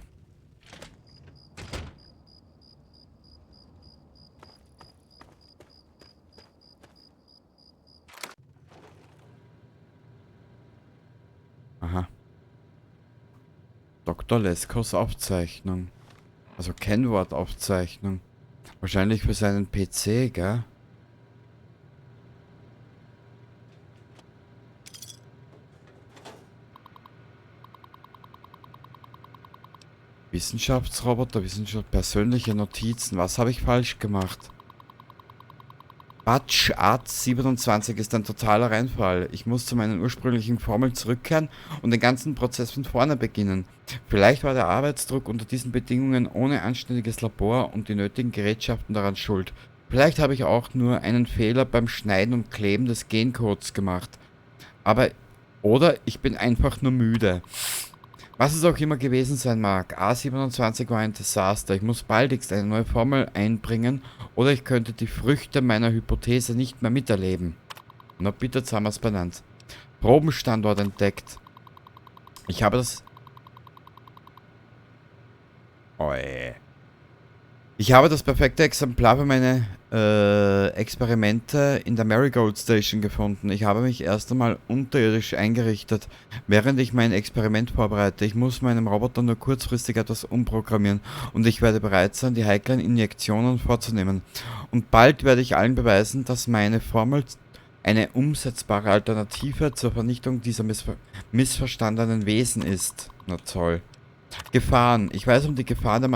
Aha. Dr. Leskos Aufzeichnung. Also Kennwortaufzeichnung. Wahrscheinlich für seinen PC, gell? Wissenschaftsroboter, persönliche Notizen. Was habe ich falsch gemacht? Batsch, Art 27 ist ein totaler Reinfall. Ich muss zu meinen ursprünglichen Formeln zurückkehren und den ganzen Prozess von vorne beginnen. Vielleicht war der Arbeitsdruck unter diesen Bedingungen ohne anständiges Labor und die nötigen Gerätschaften daran schuld. Vielleicht habe ich auch nur einen Fehler beim Schneiden und Kleben des Gencodes gemacht. Oder ich bin einfach nur müde. Was es auch immer gewesen sein mag, A27 war ein Desaster. Ich muss baldigst eine neue Formel einbringen oder ich könnte die Früchte meiner Hypothese nicht mehr miterleben. Na bitte, jetzt haben wir es benannt. Probenstandort entdeckt. Ich habe das... Oi. Ich habe das perfekte Exemplar für meine Experimente in der Marigold Station gefunden. Ich habe mich erst einmal unterirdisch eingerichtet, während ich mein Experiment vorbereite. Ich muss meinem Roboter nur kurzfristig etwas umprogrammieren und ich werde bereit sein, die heiklen Injektionen vorzunehmen. Und bald werde ich allen beweisen, dass meine Formel eine umsetzbare Alternative zur Vernichtung dieser missverstandenen Wesen ist. Na toll. Gefahren. Ich weiß um die Gefahren der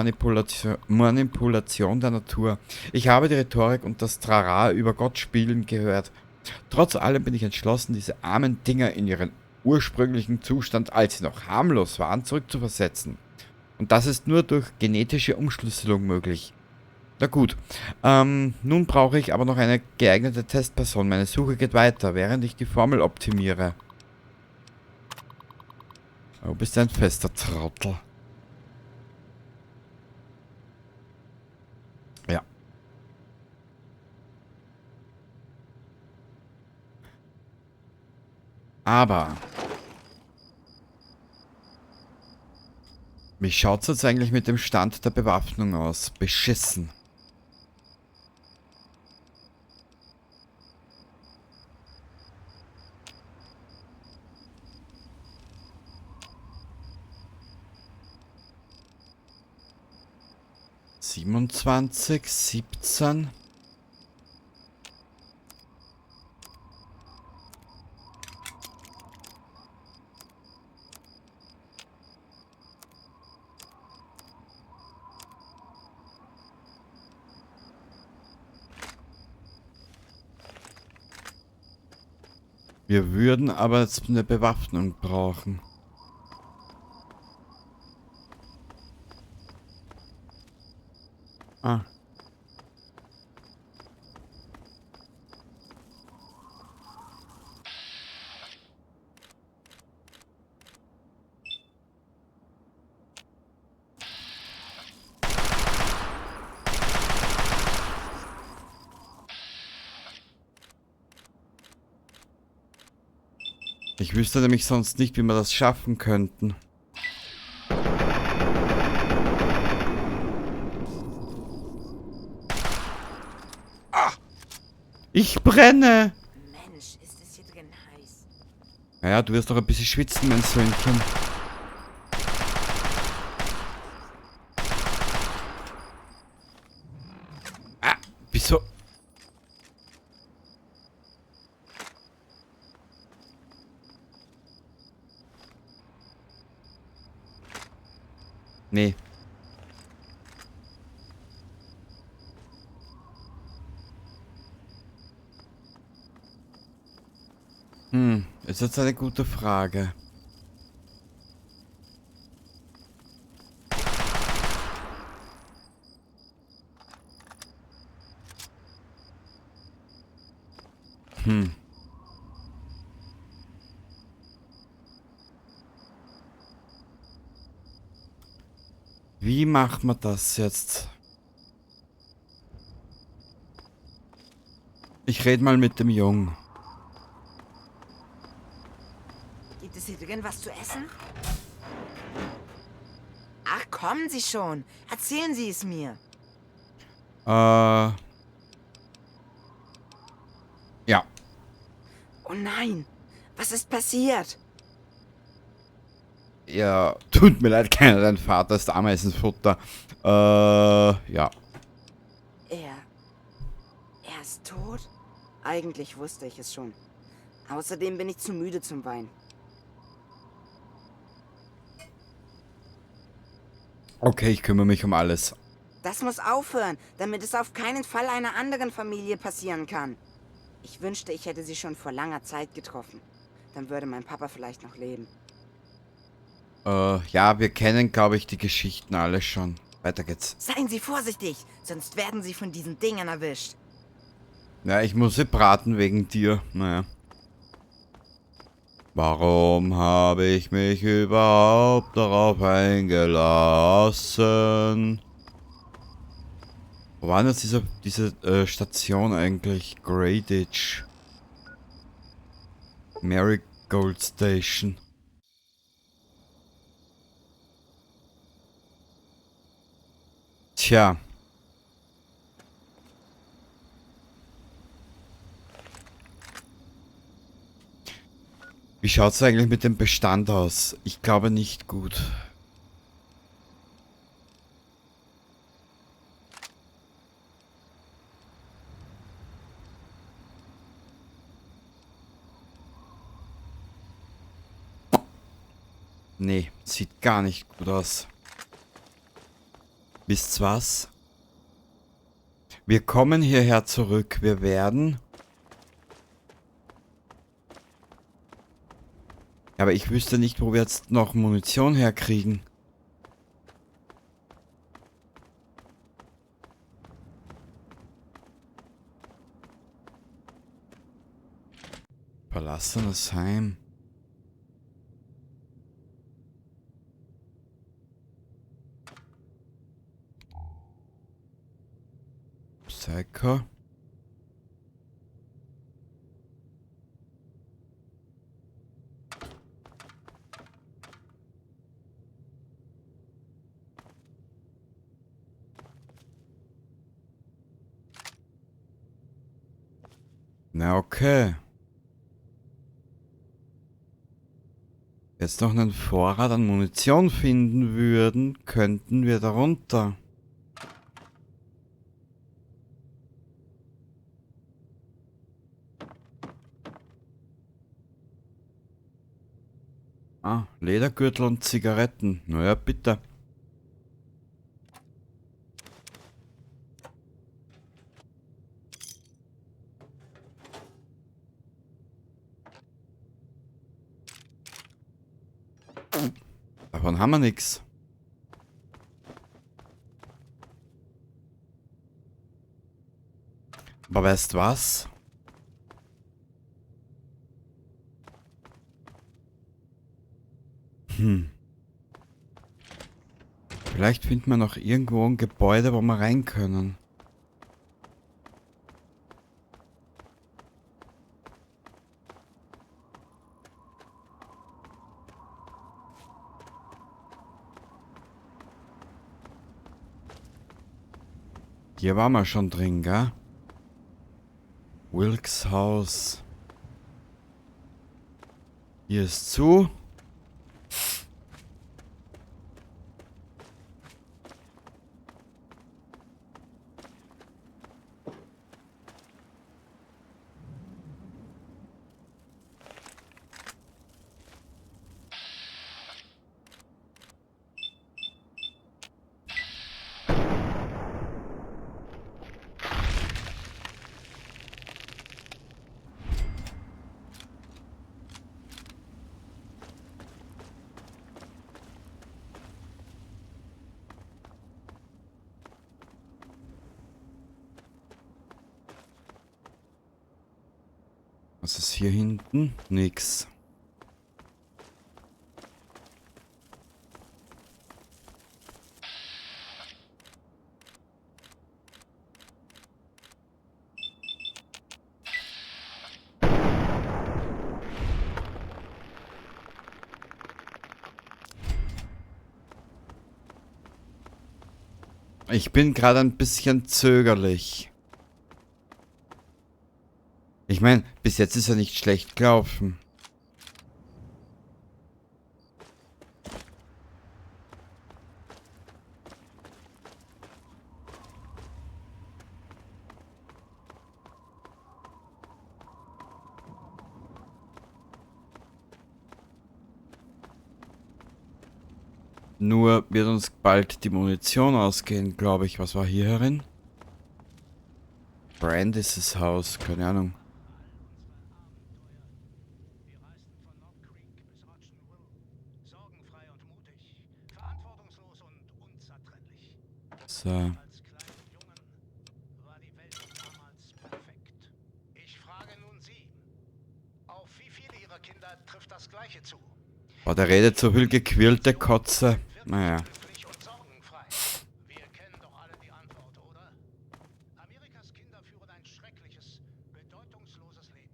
Manipulation der Natur. Ich habe die Rhetorik und das Trara über Gott spielen gehört. Trotz allem bin ich entschlossen, diese armen Dinger in ihren ursprünglichen Zustand, als sie noch harmlos waren, zurückzuversetzen. Und das ist nur durch genetische Umschlüsselung möglich. Na gut, nun brauche ich aber noch eine geeignete Testperson. Meine Suche geht weiter, während ich die Formel optimiere. Du bist ein fester Trottel. Ja. Aber wie schaut's jetzt eigentlich mit dem Stand der Bewaffnung aus? Beschissen. ...27, 17... Wir würden aber jetzt eine Bewaffnung brauchen. Ah. Ich wüsste nämlich sonst nicht, wie wir das schaffen könnten. Ah! Ich brenne! Mensch, ist es hier drin heiß. Naja, du wirst doch ein bisschen schwitzen, mein Söhnchen. Ah, wieso? Nee. Ist jetzt eine gute Frage. Wie macht man das jetzt? Ich rede mal mit dem Jungen. Gibt es hier drin was zu essen? Ach, kommen Sie schon. Erzählen Sie es mir. Ja. Oh nein, was ist passiert? Ja, tut mir leid, keiner, dein Vater ist Ameisenfutter. Ja. Er ist tot? Eigentlich wusste ich es schon. Außerdem bin ich zu müde zum Weinen. Okay, ich kümmere mich um alles. Das muss aufhören, damit es auf keinen Fall einer anderen Familie passieren kann. Ich wünschte, ich hätte sie schon vor langer Zeit getroffen. Dann würde mein Papa vielleicht noch leben. Ja, wir kennen, glaube ich, die Geschichten alle schon. Weiter geht's. Seien Sie vorsichtig, sonst werden Sie von diesen Dingern erwischt. Ja, ich muss sie braten wegen dir. Naja. Warum habe ich mich überhaupt darauf eingelassen? Wo war denn jetzt diese Station eigentlich? Greyditch. Marigold Station. Tja. Wie schaut's eigentlich mit dem Bestand aus? Ich glaube nicht gut. Nee, sieht gar nicht gut aus. Wisst's was? Wir kommen hierher zurück. Wir werden... Aber ich wüsste nicht, wo wir jetzt noch Munition herkriegen. Verlassenes Heim. Psycho. Na okay. Jetzt noch einen Vorrat an Munition finden würden, könnten wir darunter. Ah, Ledergürtel und Zigaretten. Naja, bitte. Davon haben wir nichts. Aber weißt was? Vielleicht finden wir noch irgendwo ein Gebäude, wo wir rein können. Hier waren wir schon drin, gell? Wilkes Haus. Hier ist zu. Was ist hier hinten? Nix. Ich bin gerade ein bisschen zögerlich. Ich meine, bis jetzt ist er nicht schlecht gelaufen. Nur wird uns bald die Munition ausgehen, glaube ich. Was war hier herin? Brandis' Haus, keine Ahnung. Wir reisten von Knob Creek bis Ocean Will. Sorgenfrei und mutig, verantwortungslos und unzertrennlich. So. Als kleinen Jungen war die Welt damals perfekt. Ich frage nun Sie, auf wie viele Ihrer Kinder trifft das Gleiche zu? Oh, der redet so viel gequirlte Kotze. Naja. Glücklich und sorgenfrei. Wir kennen doch alle die Antwort, oder? Amerikas Kinder führen ein schreckliches, bedeutungsloses Leben.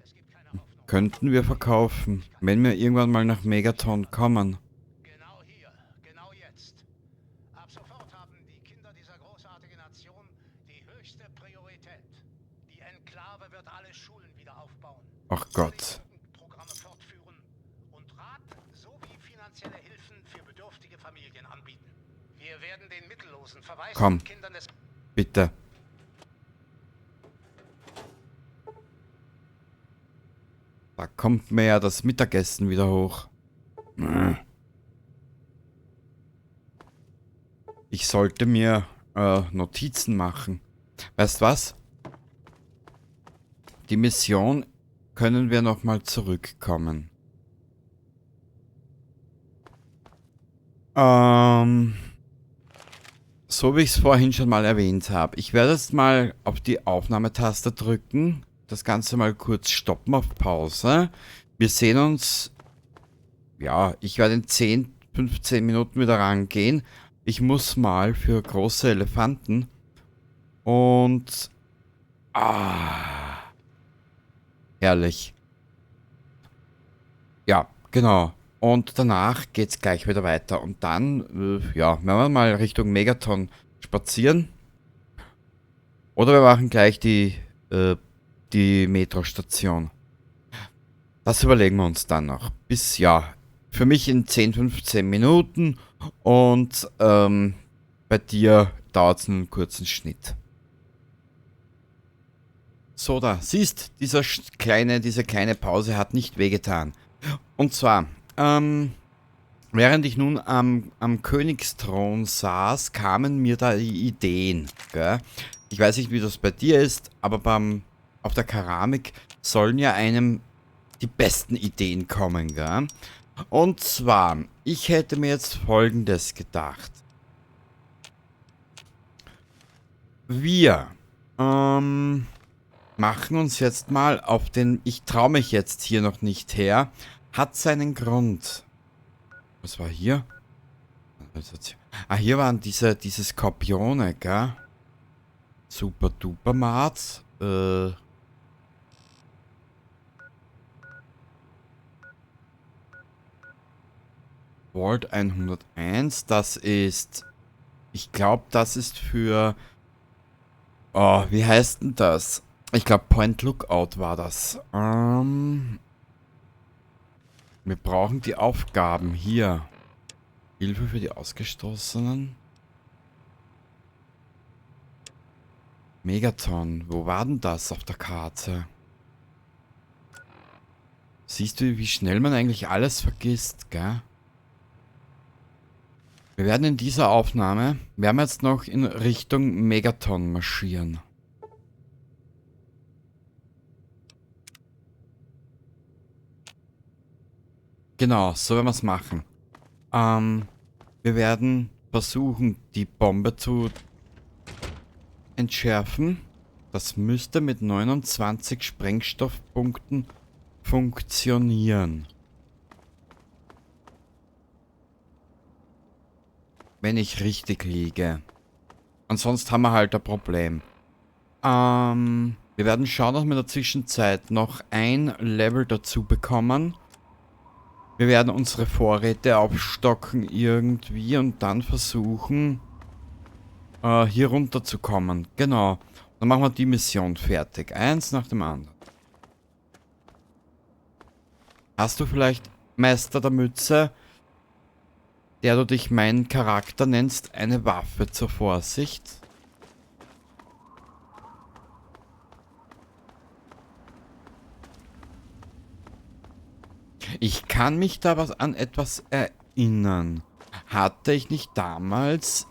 Es gibt keine Hoffnung. Könnten wir verkaufen, wenn wir irgendwann mal nach Megaton kommen. Genau hier, genau jetzt. Ab sofort haben die Kinder dieser großartigen Nation die höchste Priorität. Die Enklave wird alle Schulen wieder aufbauen. Ach Gott. Programme fortführen und Rat sowie finanzielle Hilfen für bedürftige Familien anbieten. Wir werden den mittellosen, verwaisten Komm. Kindern des... Bitte. Da kommt mir ja das Mittagessen wieder hoch. Ich sollte mir Notizen machen. Weißt was? Die Mission können wir nochmal zurückkommen. So wie ich es vorhin schon mal erwähnt habe. Ich werde jetzt mal auf die Aufnahmetaste drücken. Das Ganze mal kurz stoppen auf Pause. Wir sehen uns. Ja, ich werde in 10, 15 Minuten wieder rangehen. Ich muss mal für große Elefanten. Und... herrlich. Ja, genau. Und danach geht's gleich wieder weiter. Und dann, ja, werden wir mal Richtung Megaton spazieren. Oder wir machen gleich die Metrostation. Das überlegen wir uns dann noch. Bis, ja, für mich in 10, 15 Minuten. Und bei dir dauert es einen kurzen Schnitt. So, da, siehst, diese kleine Pause hat nicht wehgetan. Und zwar, während ich nun am Königsthron saß, kamen mir da die Ideen. Gell? Ich weiß nicht, wie das bei dir ist, aber auf der Keramik sollen ja einem die besten Ideen kommen. Gell? Und zwar, ich hätte mir jetzt Folgendes gedacht. Wir machen uns jetzt mal auf den... Ich traue mich jetzt hier noch nicht her. Hat seinen Grund. Was war hier? Ah, hier waren diese Skorpione, gell? Super duper Mart. Vault 101, das ist... Ich glaube, das ist für... Oh, wie heißt denn das? Ich glaube, Point Lookout war das. Wir brauchen die Aufgaben hier. Hilfe für die Ausgestoßenen. Megaton, wo war denn das auf der Karte? Siehst du, wie schnell man eigentlich alles vergisst, gell? Wir werden in dieser Aufnahme, werden wir jetzt noch in Richtung Megaton marschieren. Genau, so werden wir es machen. Wir werden versuchen, die Bombe zu entschärfen. Das müsste mit 29 Sprengstoffpunkten funktionieren. Wenn ich richtig liege. Ansonsten haben wir halt ein Problem. Wir werden schauen, dass wir in der Zwischenzeit noch ein Level dazu bekommen. Wir werden unsere Vorräte aufstocken irgendwie und dann versuchen, hier runterzukommen. Genau. Dann machen wir die Mission fertig. Eins nach dem anderen. Hast du vielleicht, Meister der Mütze, der du dich meinen Charakter nennst, eine Waffe zur Vorsicht? Ich kann mich da an etwas erinnern. Hatte ich nicht damals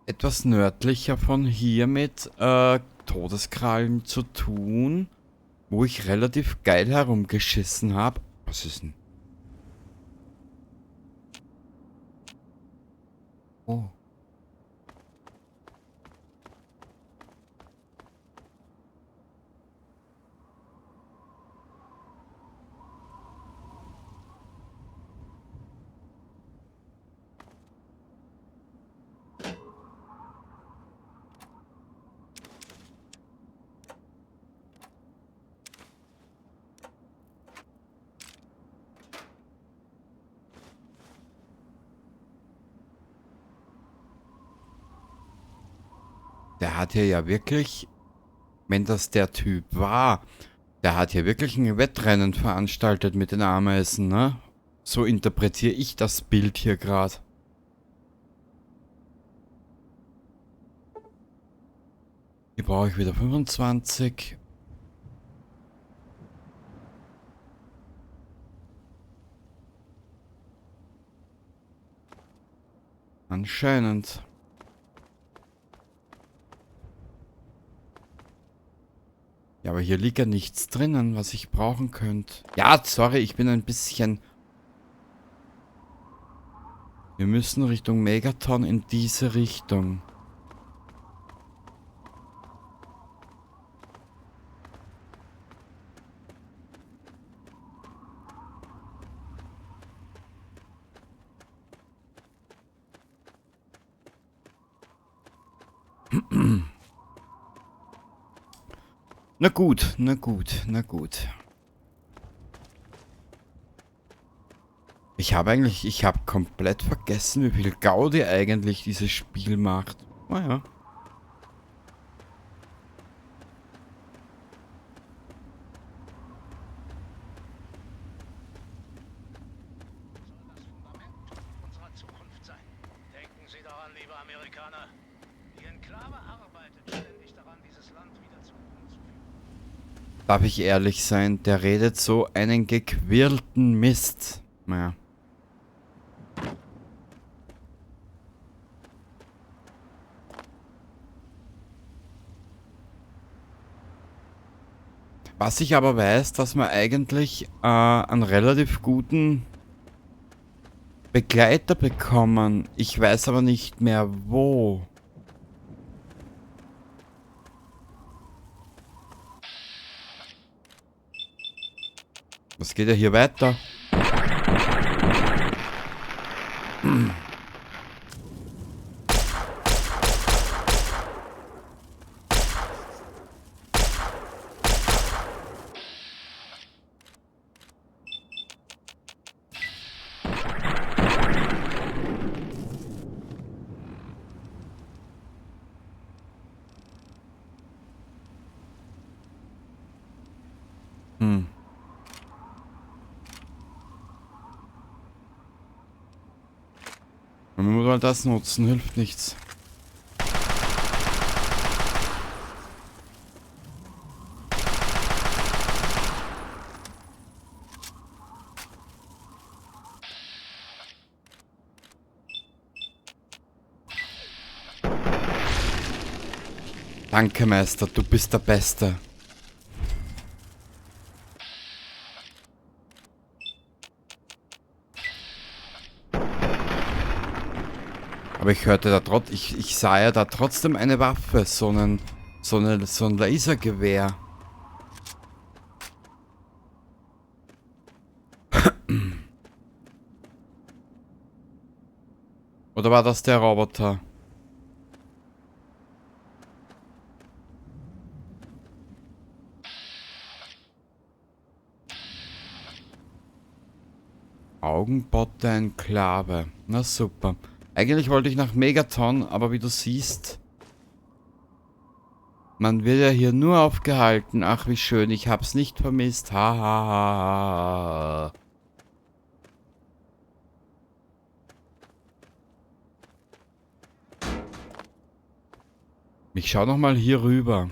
etwas nördlicher von hier mit Todeskrallen zu tun, wo ich relativ geil herumgeschissen habe? Was ist denn? Oh. Der hat hier ja wirklich, wenn das der Typ war, der hat hier wirklich ein Wettrennen veranstaltet mit den Ameisen, ne? So interpretiere ich das Bild hier gerade. Hier brauche ich wieder 25. Anscheinend. Ja, aber hier liegt ja nichts drinnen, was ich brauchen könnte. Ja, sorry, ich bin ein bisschen... Wir müssen Richtung Megaton in diese Richtung. Na gut, na gut, na gut. Ich habe komplett vergessen, wie viel Gaudi eigentlich dieses Spiel macht. Naja. Unserer Zukunft sein. Denken Sie daran, liebe Amerikaner. Die Enklave arbeitet ständig daran, dieses Land wieder zu Ruhm zu führen. Darf ich ehrlich sein, der redet so einen gequirlten Mist. Naja. Was ich aber weiß, dass wir eigentlich einen relativ guten Begleiter bekommen. Ich weiß aber nicht mehr wo. Was geht ja hier weiter? Man muss mal das nutzen, hilft nichts. Danke, Meister, du bist der Beste. Aber ich hörte da ich sah ja da trotzdem eine Waffe, so ein Lasergewehr. Oder war das der Roboter? Augenbotte-Enklave. Na super. Eigentlich wollte ich nach Megaton, aber wie du siehst, man wird ja hier nur aufgehalten. Ach, wie schön, ich hab's nicht vermisst. Ha, ha, ha, ha. Ich schau noch mal hier rüber.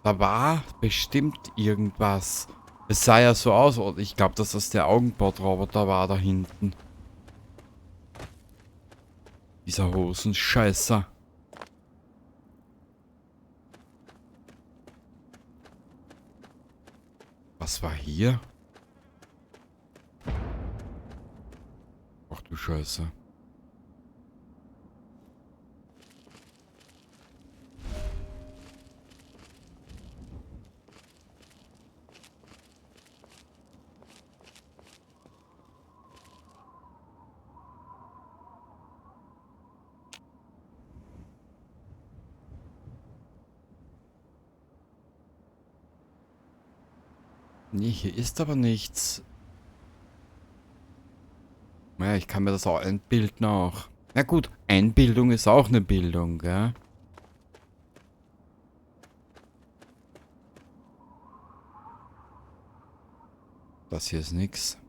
Da war bestimmt irgendwas. Es sah ja so aus, und ich glaube, dass das der Augenbot-Roboter war da hinten. Dieser Hosenscheißer. Was war hier? Ach du Scheiße. Nee, hier ist aber nichts. Naja, ich kann mir das auch einbilden auch. Na gut, Einbildung ist auch eine Bildung, gell? Das hier ist nix.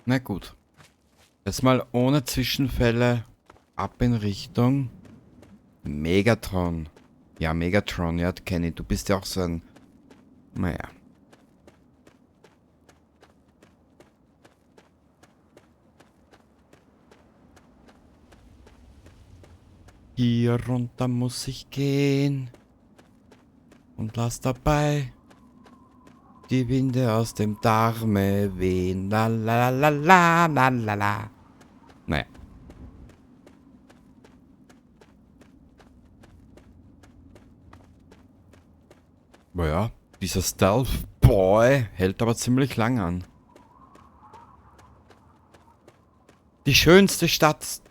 Na gut. Jetzt mal ohne Zwischenfälle ab in Richtung Megatron. Ja, Megatron, ja, Kenny, du bist ja auch so ein... Naja. Hier runter muss ich gehen. Und lass dabei die Winde aus dem Darme wehen. La la la la la la la. Naja. Naja, dieser Stealth Boy hält aber ziemlich lang an. Die schönste Stadt.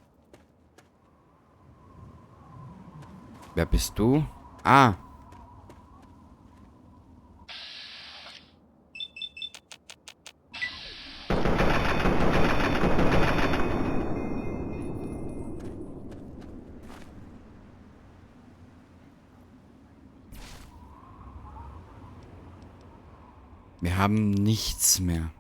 Wer bist du? Ah. Wir haben nichts mehr.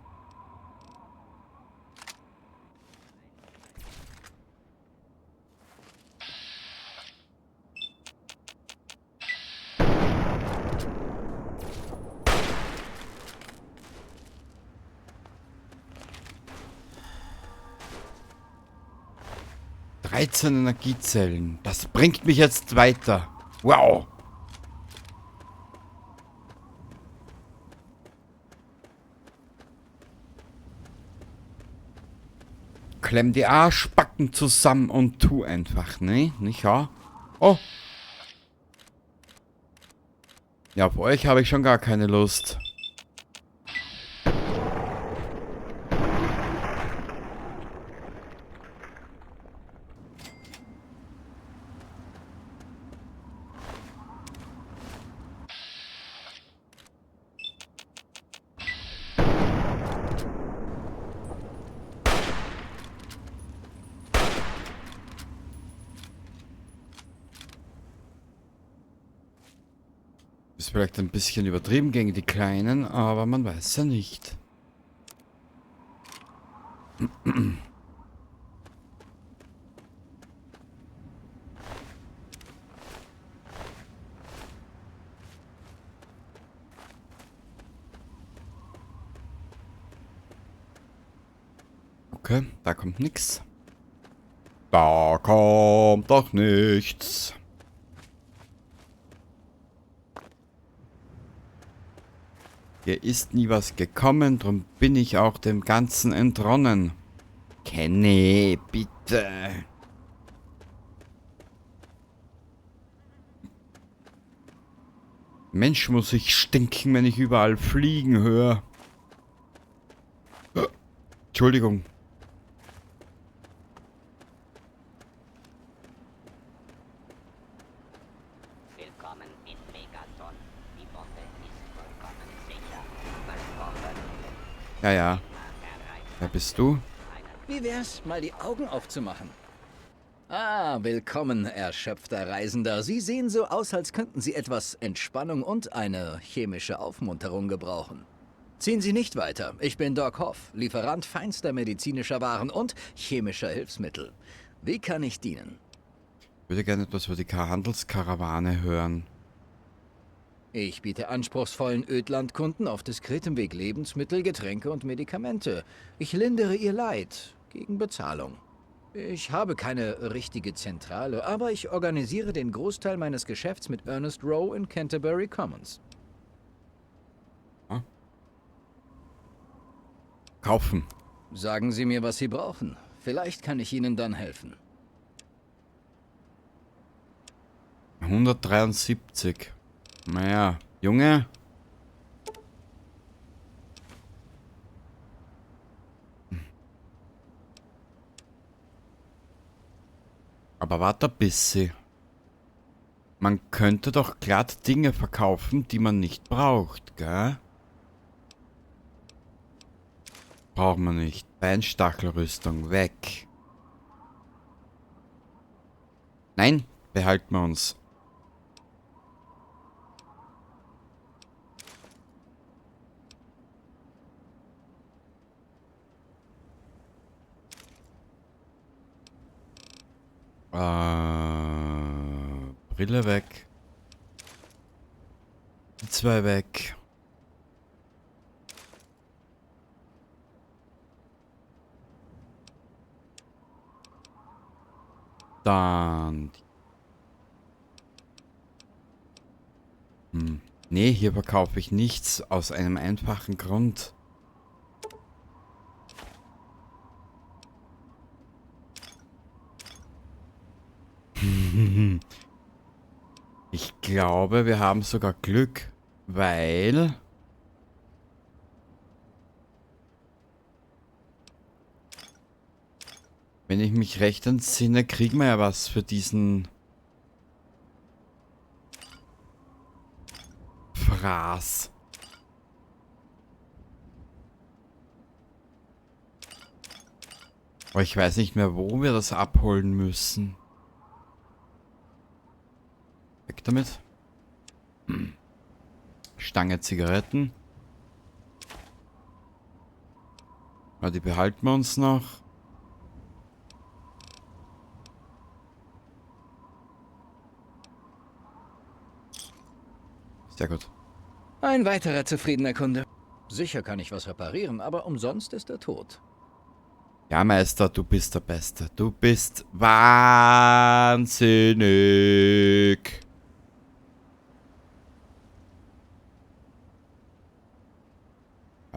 ...13 Energiezellen. Das bringt mich jetzt weiter. Wow. Klemm die Arschbacken zusammen und tu einfach, ne? Nicht wahr? Oh. Ja, auf euch habe ich schon gar keine Lust. Ist vielleicht ein bisschen übertrieben gegen die Kleinen, aber man weiß ja nicht. Okay, da kommt nichts. Da kommt doch nichts. Hier ist nie was gekommen, drum bin ich auch dem Ganzen entronnen. Kenny, bitte. Mensch, muss ich stinken, wenn ich überall fliegen höre. Entschuldigung. Willkommen in Megaton. Die Bombe ist vollkommen sicher. Versprochen. Ja, ja. Wer bist du? Wie wär's, mal die Augen aufzumachen? Ah, willkommen, erschöpfter Reisender. Sie sehen so aus, als könnten Sie etwas Entspannung und eine chemische Aufmunterung gebrauchen. Ziehen Sie nicht weiter. Ich bin Doc Hoff, Lieferant feinster medizinischer Waren und chemischer Hilfsmittel. Wie kann ich dienen? Ich würde gerne etwas über die Handelskarawane hören. Ich biete anspruchsvollen Ödlandkunden auf diskretem Weg Lebensmittel, Getränke und Medikamente. Ich lindere ihr Leid gegen Bezahlung. Ich habe keine richtige Zentrale, aber ich organisiere den Großteil meines Geschäfts mit Ernest Rowe in Canterbury Commons. Kaufen. Sagen Sie mir, was Sie brauchen. Vielleicht kann ich Ihnen dann helfen. 173. Naja, Junge. Aber warte ein bisschen. Man könnte doch glatt Dinge verkaufen, die man nicht braucht, gell? Brauchen wir nicht. Beinstachelrüstung weg. Nein, behalten wir uns. Brille weg. 2 weg. Dann... Nee, hier verkaufe ich nichts aus einem einfachen Grund. Ich glaube, wir haben sogar Glück, weil... Wenn ich mich recht entsinne, kriegen wir ja was für diesen... Fraß. Aber ich weiß nicht mehr, wo wir das abholen müssen. Weg damit. Stange Zigaretten. Ja, die behalten wir uns noch. Sehr gut. Ein weiterer zufriedener Kunde. Sicher kann ich was reparieren, aber umsonst ist er tot. Ja, Meister, du bist der Beste. Du bist wahnsinnig.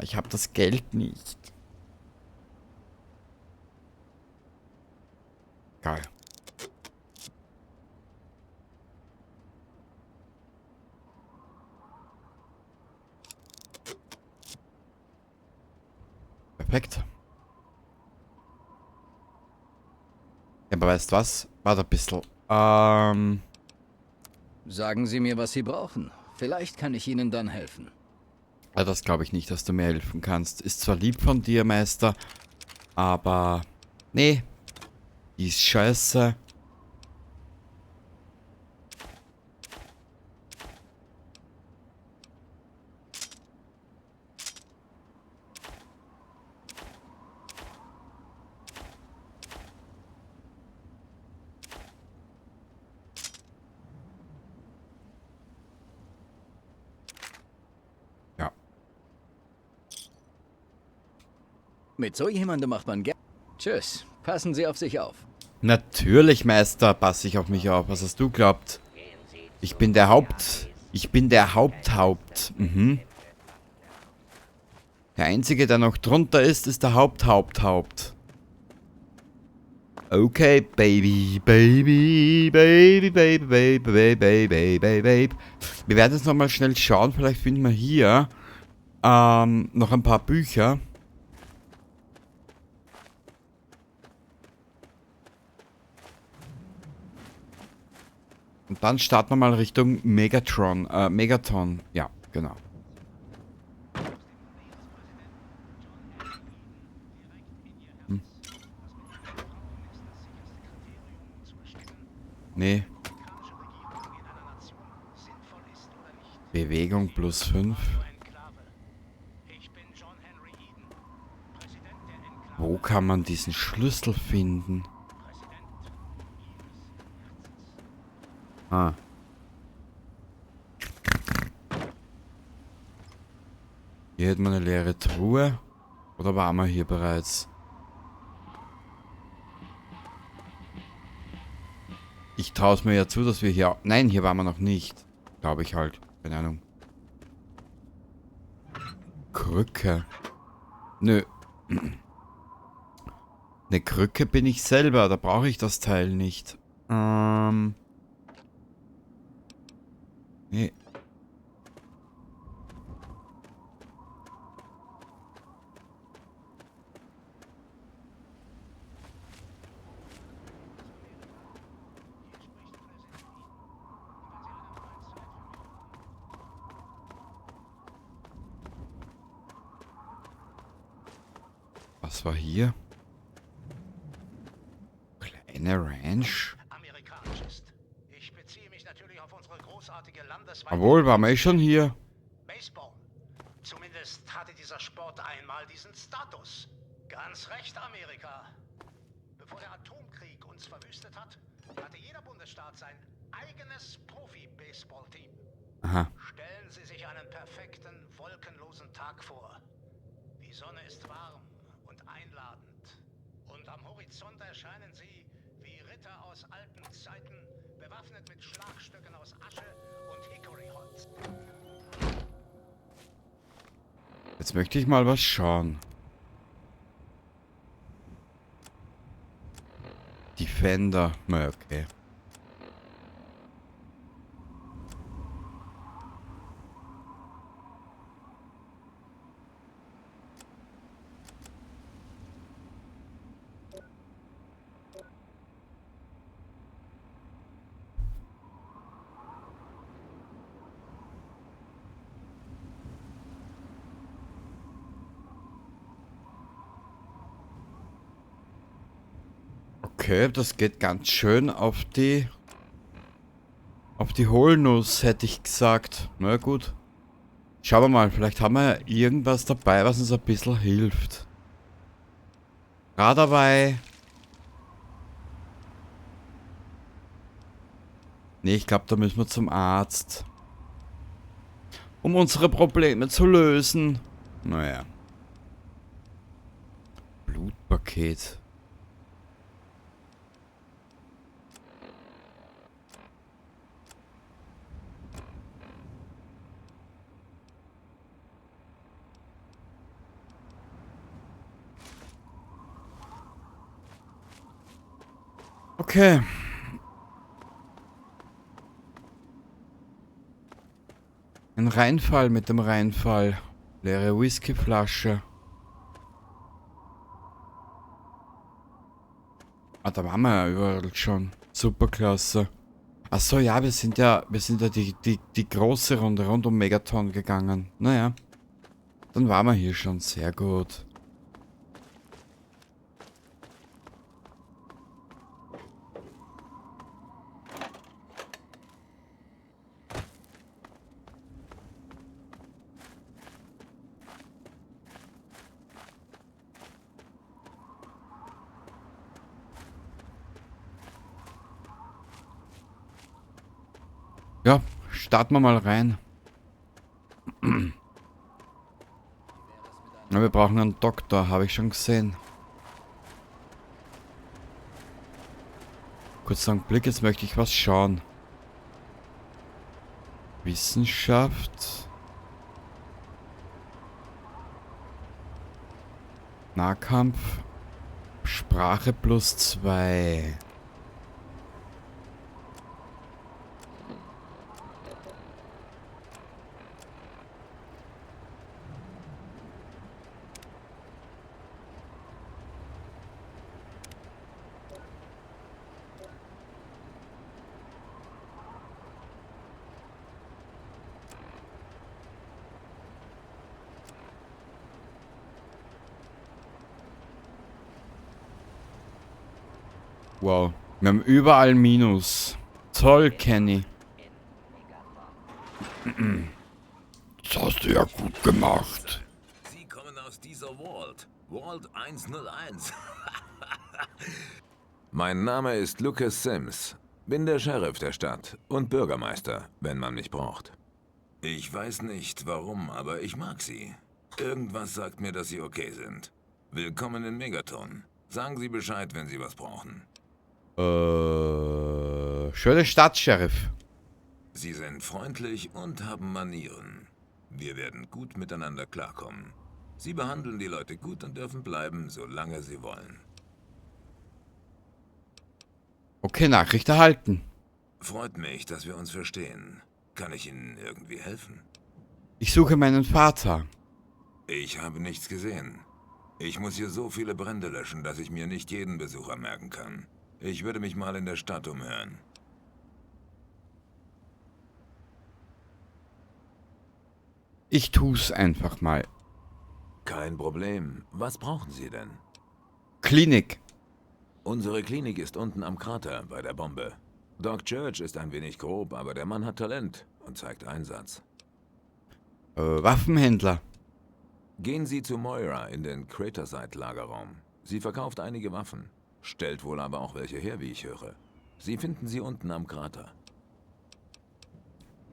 Ich habe das Geld nicht. Geil. Perfekt. Ja, aber weißt was? Warte ein bisschen. Sagen Sie mir, was Sie brauchen. Vielleicht kann ich Ihnen dann helfen. Ja, das glaube ich nicht, dass du mir helfen kannst. Ist zwar lieb von dir, Meister, aber... Nee. Die ist scheiße. Ja. Mit so jemandem macht man gerne. Tschüss. Passen Sie auf sich auf. Natürlich, Meister, passe ich auf mich auf. Was hast du glaubt? Ich bin der Haupt... Mhm. Der Einzige, der noch drunter ist, ist der Haupt. Okay, Baby. Wir werden jetzt nochmal schnell schauen. Vielleicht finden wir hier noch ein paar Bücher. Und dann starten wir mal Richtung Megaton. Ja, genau. Nee. Bewegung plus 5. Wo kann man diesen Schlüssel finden? Ah. Hier hätten wir eine leere Truhe. Oder waren wir hier bereits? Ich traue es mir ja zu, dass wir hier... Nein, hier waren wir noch nicht. Glaube ich halt. Keine Ahnung. Krücke. Nö. Eine Krücke bin ich selber. Da brauche ich das Teil nicht. Nee. Was war hier? Kleine Ranch? Amerikanisch ist. Ich beziehe mich natürlich auf unsere großartige landesweite... Jawohl, waren wir schon hier. Baseball. Zumindest hatte dieser Sport einmal diesen Status. Ganz recht, Amerika. Bevor der Atomkrieg uns verwüstet hat, hatte jeder Bundesstaat sein eigenes Profi-Baseball-Team. Aha. Stellen Sie sich einen perfekten, wolkenlosen Tag vor. Die Sonne ist warm und einladend. Und am Horizont erscheinen Sie wie Ritter aus alten Zeiten, bewaffnet mit Schlagstücken aus Asche und Hickoryholz. Jetzt möchte ich mal was schauen. Defender. Na, okay. Okay, das geht ganz schön auf die Hohlnuss, hätte ich gesagt. Na gut. Schauen wir mal, vielleicht haben wir ja irgendwas dabei, was uns ein bisschen hilft. Gerade dabei. Nee, ich glaube, da müssen wir zum Arzt. Um unsere Probleme zu lösen. Naja. Blutpaket. Okay. Ein Reinfall mit dem Reinfall. Leere Whiskyflasche. Ah, da waren wir ja überall schon. Superklasse. Achso, ja, wir sind ja die große Runde rund um Megaton gegangen. Naja. Dann waren wir hier schon sehr gut. Ja, starten wir mal rein. Ja, wir brauchen einen Doktor, habe ich schon gesehen. Kurz einen Blick, jetzt möchte ich was schauen. Wissenschaft. Nahkampf. Sprache +2. Wow, wir haben überall Minus. Toll, Kenny. Das hast du ja gut gemacht. Sie kommen aus dieser Vault. Vault 101. Mein Name ist Lucas Sims. Bin der Sheriff der Stadt und Bürgermeister, wenn man mich braucht. Ich weiß nicht warum, aber ich mag Sie. Irgendwas sagt mir, dass Sie okay sind. Willkommen in Megaton. Sagen Sie Bescheid, wenn Sie was brauchen. Schöne Stadt, Sheriff. Sie sind freundlich und haben Manieren. Wir werden gut miteinander klarkommen. Sie behandeln die Leute gut und dürfen bleiben, solange sie wollen. Okay, Nachricht erhalten. Freut mich, dass wir uns verstehen. Kann ich Ihnen irgendwie helfen? Ich suche meinen Vater. Ich habe nichts gesehen. Ich muss hier so viele Brände löschen, dass ich mir nicht jeden Besucher merken kann. Ich würde mich mal in der Stadt umhören. Ich tu's einfach mal. Kein Problem. Was brauchen Sie denn? Klinik. Unsere Klinik ist unten am Krater bei der Bombe. Doc Church ist ein wenig grob, aber der Mann hat Talent und zeigt Einsatz. Waffenhändler. Gehen Sie zu Moira in den Craterside-Lagerraum. Sie verkauft einige Waffen, stellt wohl aber auch welche her, wie ich höre. Sie finden sie unten am Krater.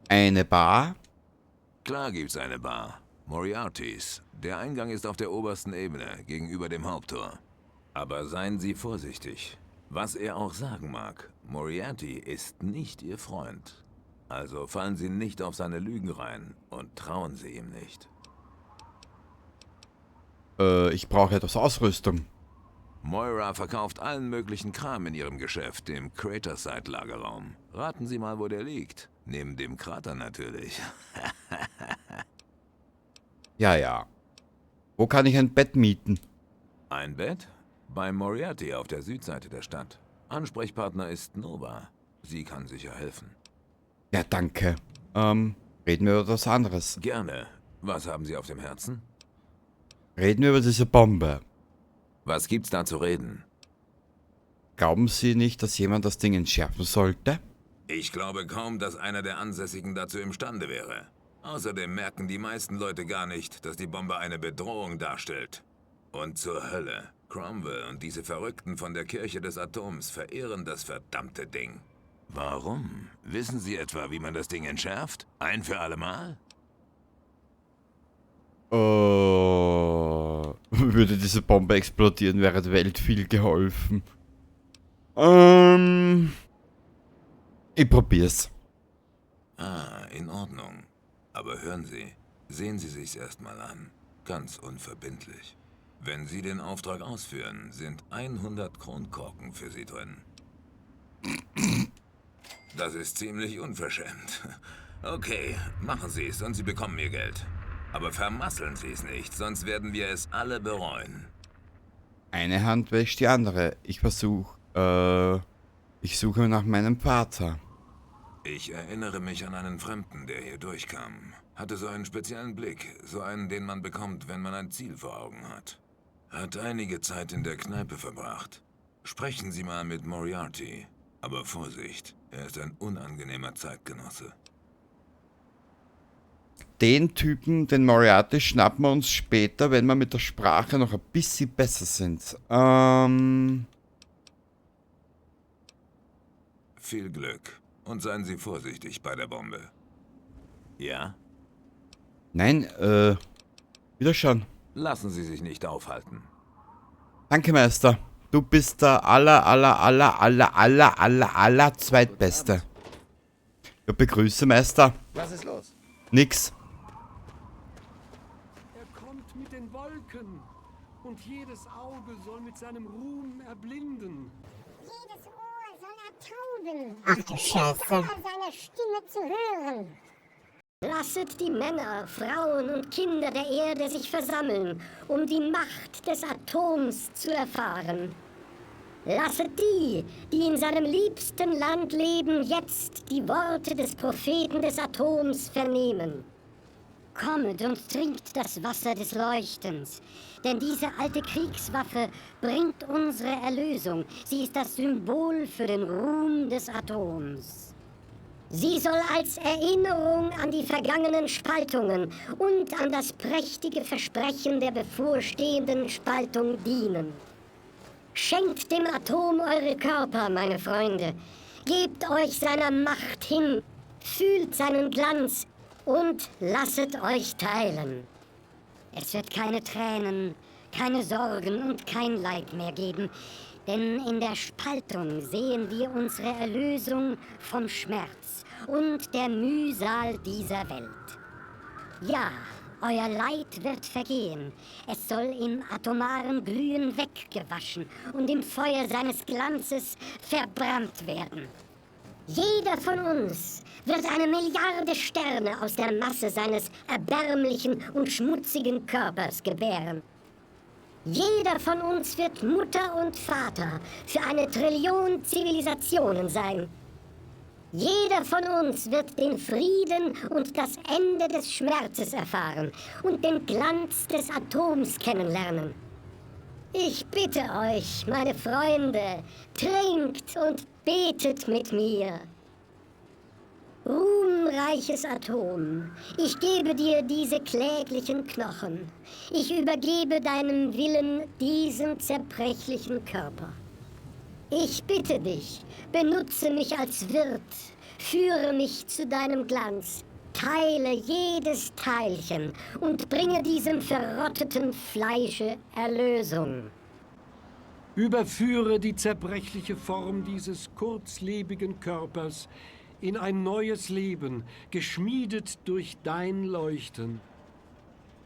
Eine Bar? Klar gibt's eine Bar. Moriartys. Der Eingang ist auf der obersten Ebene, gegenüber dem Haupttor. Aber seien Sie vorsichtig. Was er auch sagen mag, Moriarty ist nicht Ihr Freund. Also fallen Sie nicht auf seine Lügen rein und trauen Sie ihm nicht. Ich brauche etwas Ausrüstung. Moira verkauft allen möglichen Kram in ihrem Geschäft, im Craterside-Lagerraum. Raten Sie mal, wo der liegt. Neben dem Krater natürlich. Ja. Wo kann ich ein Bett mieten? Ein Bett? Bei Moriarty auf der Südseite der Stadt. Ansprechpartner ist Nova. Sie kann sicher helfen. Ja, danke. Reden wir über was anderes. Gerne. Was haben Sie auf dem Herzen? Reden wir über diese Bombe. Was gibt's da zu reden? Glauben Sie nicht, dass jemand das Ding entschärfen sollte? Ich glaube kaum, dass einer der Ansässigen dazu imstande wäre. Außerdem merken die meisten Leute gar nicht, dass die Bombe eine Bedrohung darstellt. Und zur Hölle. Cromwell und diese Verrückten von der Kirche des Atoms verehren das verdammte Ding. Warum? Wissen Sie etwa, wie man das Ding entschärft? Ein für alle Mal? Würde diese Bombe explodieren, wäre der Welt viel geholfen. Ich probier's. Ah, in Ordnung. Aber hören Sie, sehen Sie sich's erstmal an. Ganz unverbindlich. Wenn Sie den Auftrag ausführen, sind 100 Kronkorken für Sie drin. Das ist ziemlich unverschämt. Okay, machen Sie es und Sie bekommen Ihr Geld. Aber vermasseln Sie es nicht, sonst werden wir es alle bereuen. Eine Hand wäscht die andere. Ich suche nach meinem Vater. Ich erinnere mich an einen Fremden, der hier durchkam. Hatte so einen speziellen Blick, so einen, den man bekommt, wenn man ein Ziel vor Augen hat. Hat einige Zeit in der Kneipe verbracht. Sprechen Sie mal mit Moriarty. Aber Vorsicht, er ist ein unangenehmer Zeitgenosse. Den Typen, den Moriarty, schnappen wir uns später, wenn wir mit der Sprache noch ein bisschen besser sind. Viel Glück. Und seien Sie vorsichtig bei der Bombe. Ja? Nein, wiederschauen. Lassen Sie sich nicht aufhalten. Danke, Meister. Du bist der aller zweitbeste. Ja, begrüße, Meister. Was ist los? Nix. Er kommt mit den Wolken und jedes Auge soll mit seinem Ruhm erblinden. Jedes Ohr soll ertauben. Ach du Scheiße. Seine Stimme zu hören. Lasset die Männer, Frauen und Kinder der Erde sich versammeln, um die Macht des Atoms zu erfahren. Lasset die in seinem liebsten Land leben, jetzt die Worte des Propheten des Atoms vernehmen. Kommet und trinkt das Wasser des Leuchtens, denn diese alte Kriegswaffe bringt unsere Erlösung. Sie ist das Symbol für den Ruhm des Atoms. Sie soll als Erinnerung an die vergangenen Spaltungen und an das prächtige Versprechen der bevorstehenden Spaltung dienen. Schenkt dem Atom eure Körper, meine Freunde. Gebt euch seiner Macht hin, fühlt seinen Glanz und lasset euch teilen. Es wird keine Tränen, keine Sorgen und kein Leid mehr geben, denn in der Spaltung sehen wir unsere Erlösung vom Schmerz und der Mühsal dieser Welt. Ja, euer Leid wird vergehen. Es soll im atomaren Glühen weggewaschen und im Feuer seines Glanzes verbrannt werden. Jeder von uns wird 1 Milliarde Sterne aus der Masse seines erbärmlichen und schmutzigen Körpers gebären. Jeder von uns wird Mutter und Vater für 1 Trillion Zivilisationen sein. Jeder von uns wird den Frieden und das Ende des Schmerzes erfahren und den Glanz des Atoms kennenlernen. Ich bitte euch, meine Freunde, trinkt und betet mit mir. Ruhmreiches Atom, ich gebe dir diese kläglichen Knochen. Ich übergebe deinem Willen diesen zerbrechlichen Körper. Ich bitte dich, benutze mich als Wirt, Führe mich zu deinem Glanz. Teile jedes Teilchen und bringe diesem verrotteten Fleische Erlösung. Überführe die zerbrechliche Form dieses kurzlebigen Körpers in ein neues Leben, geschmiedet durch dein Leuchten.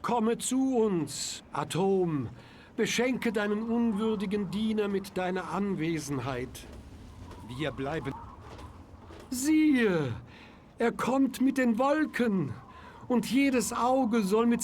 Komme zu uns, Atom, beschenke deinen unwürdigen Diener mit deiner Anwesenheit. Wir bleiben... Siehe, er kommt mit den Wolken, und jedes Auge soll mit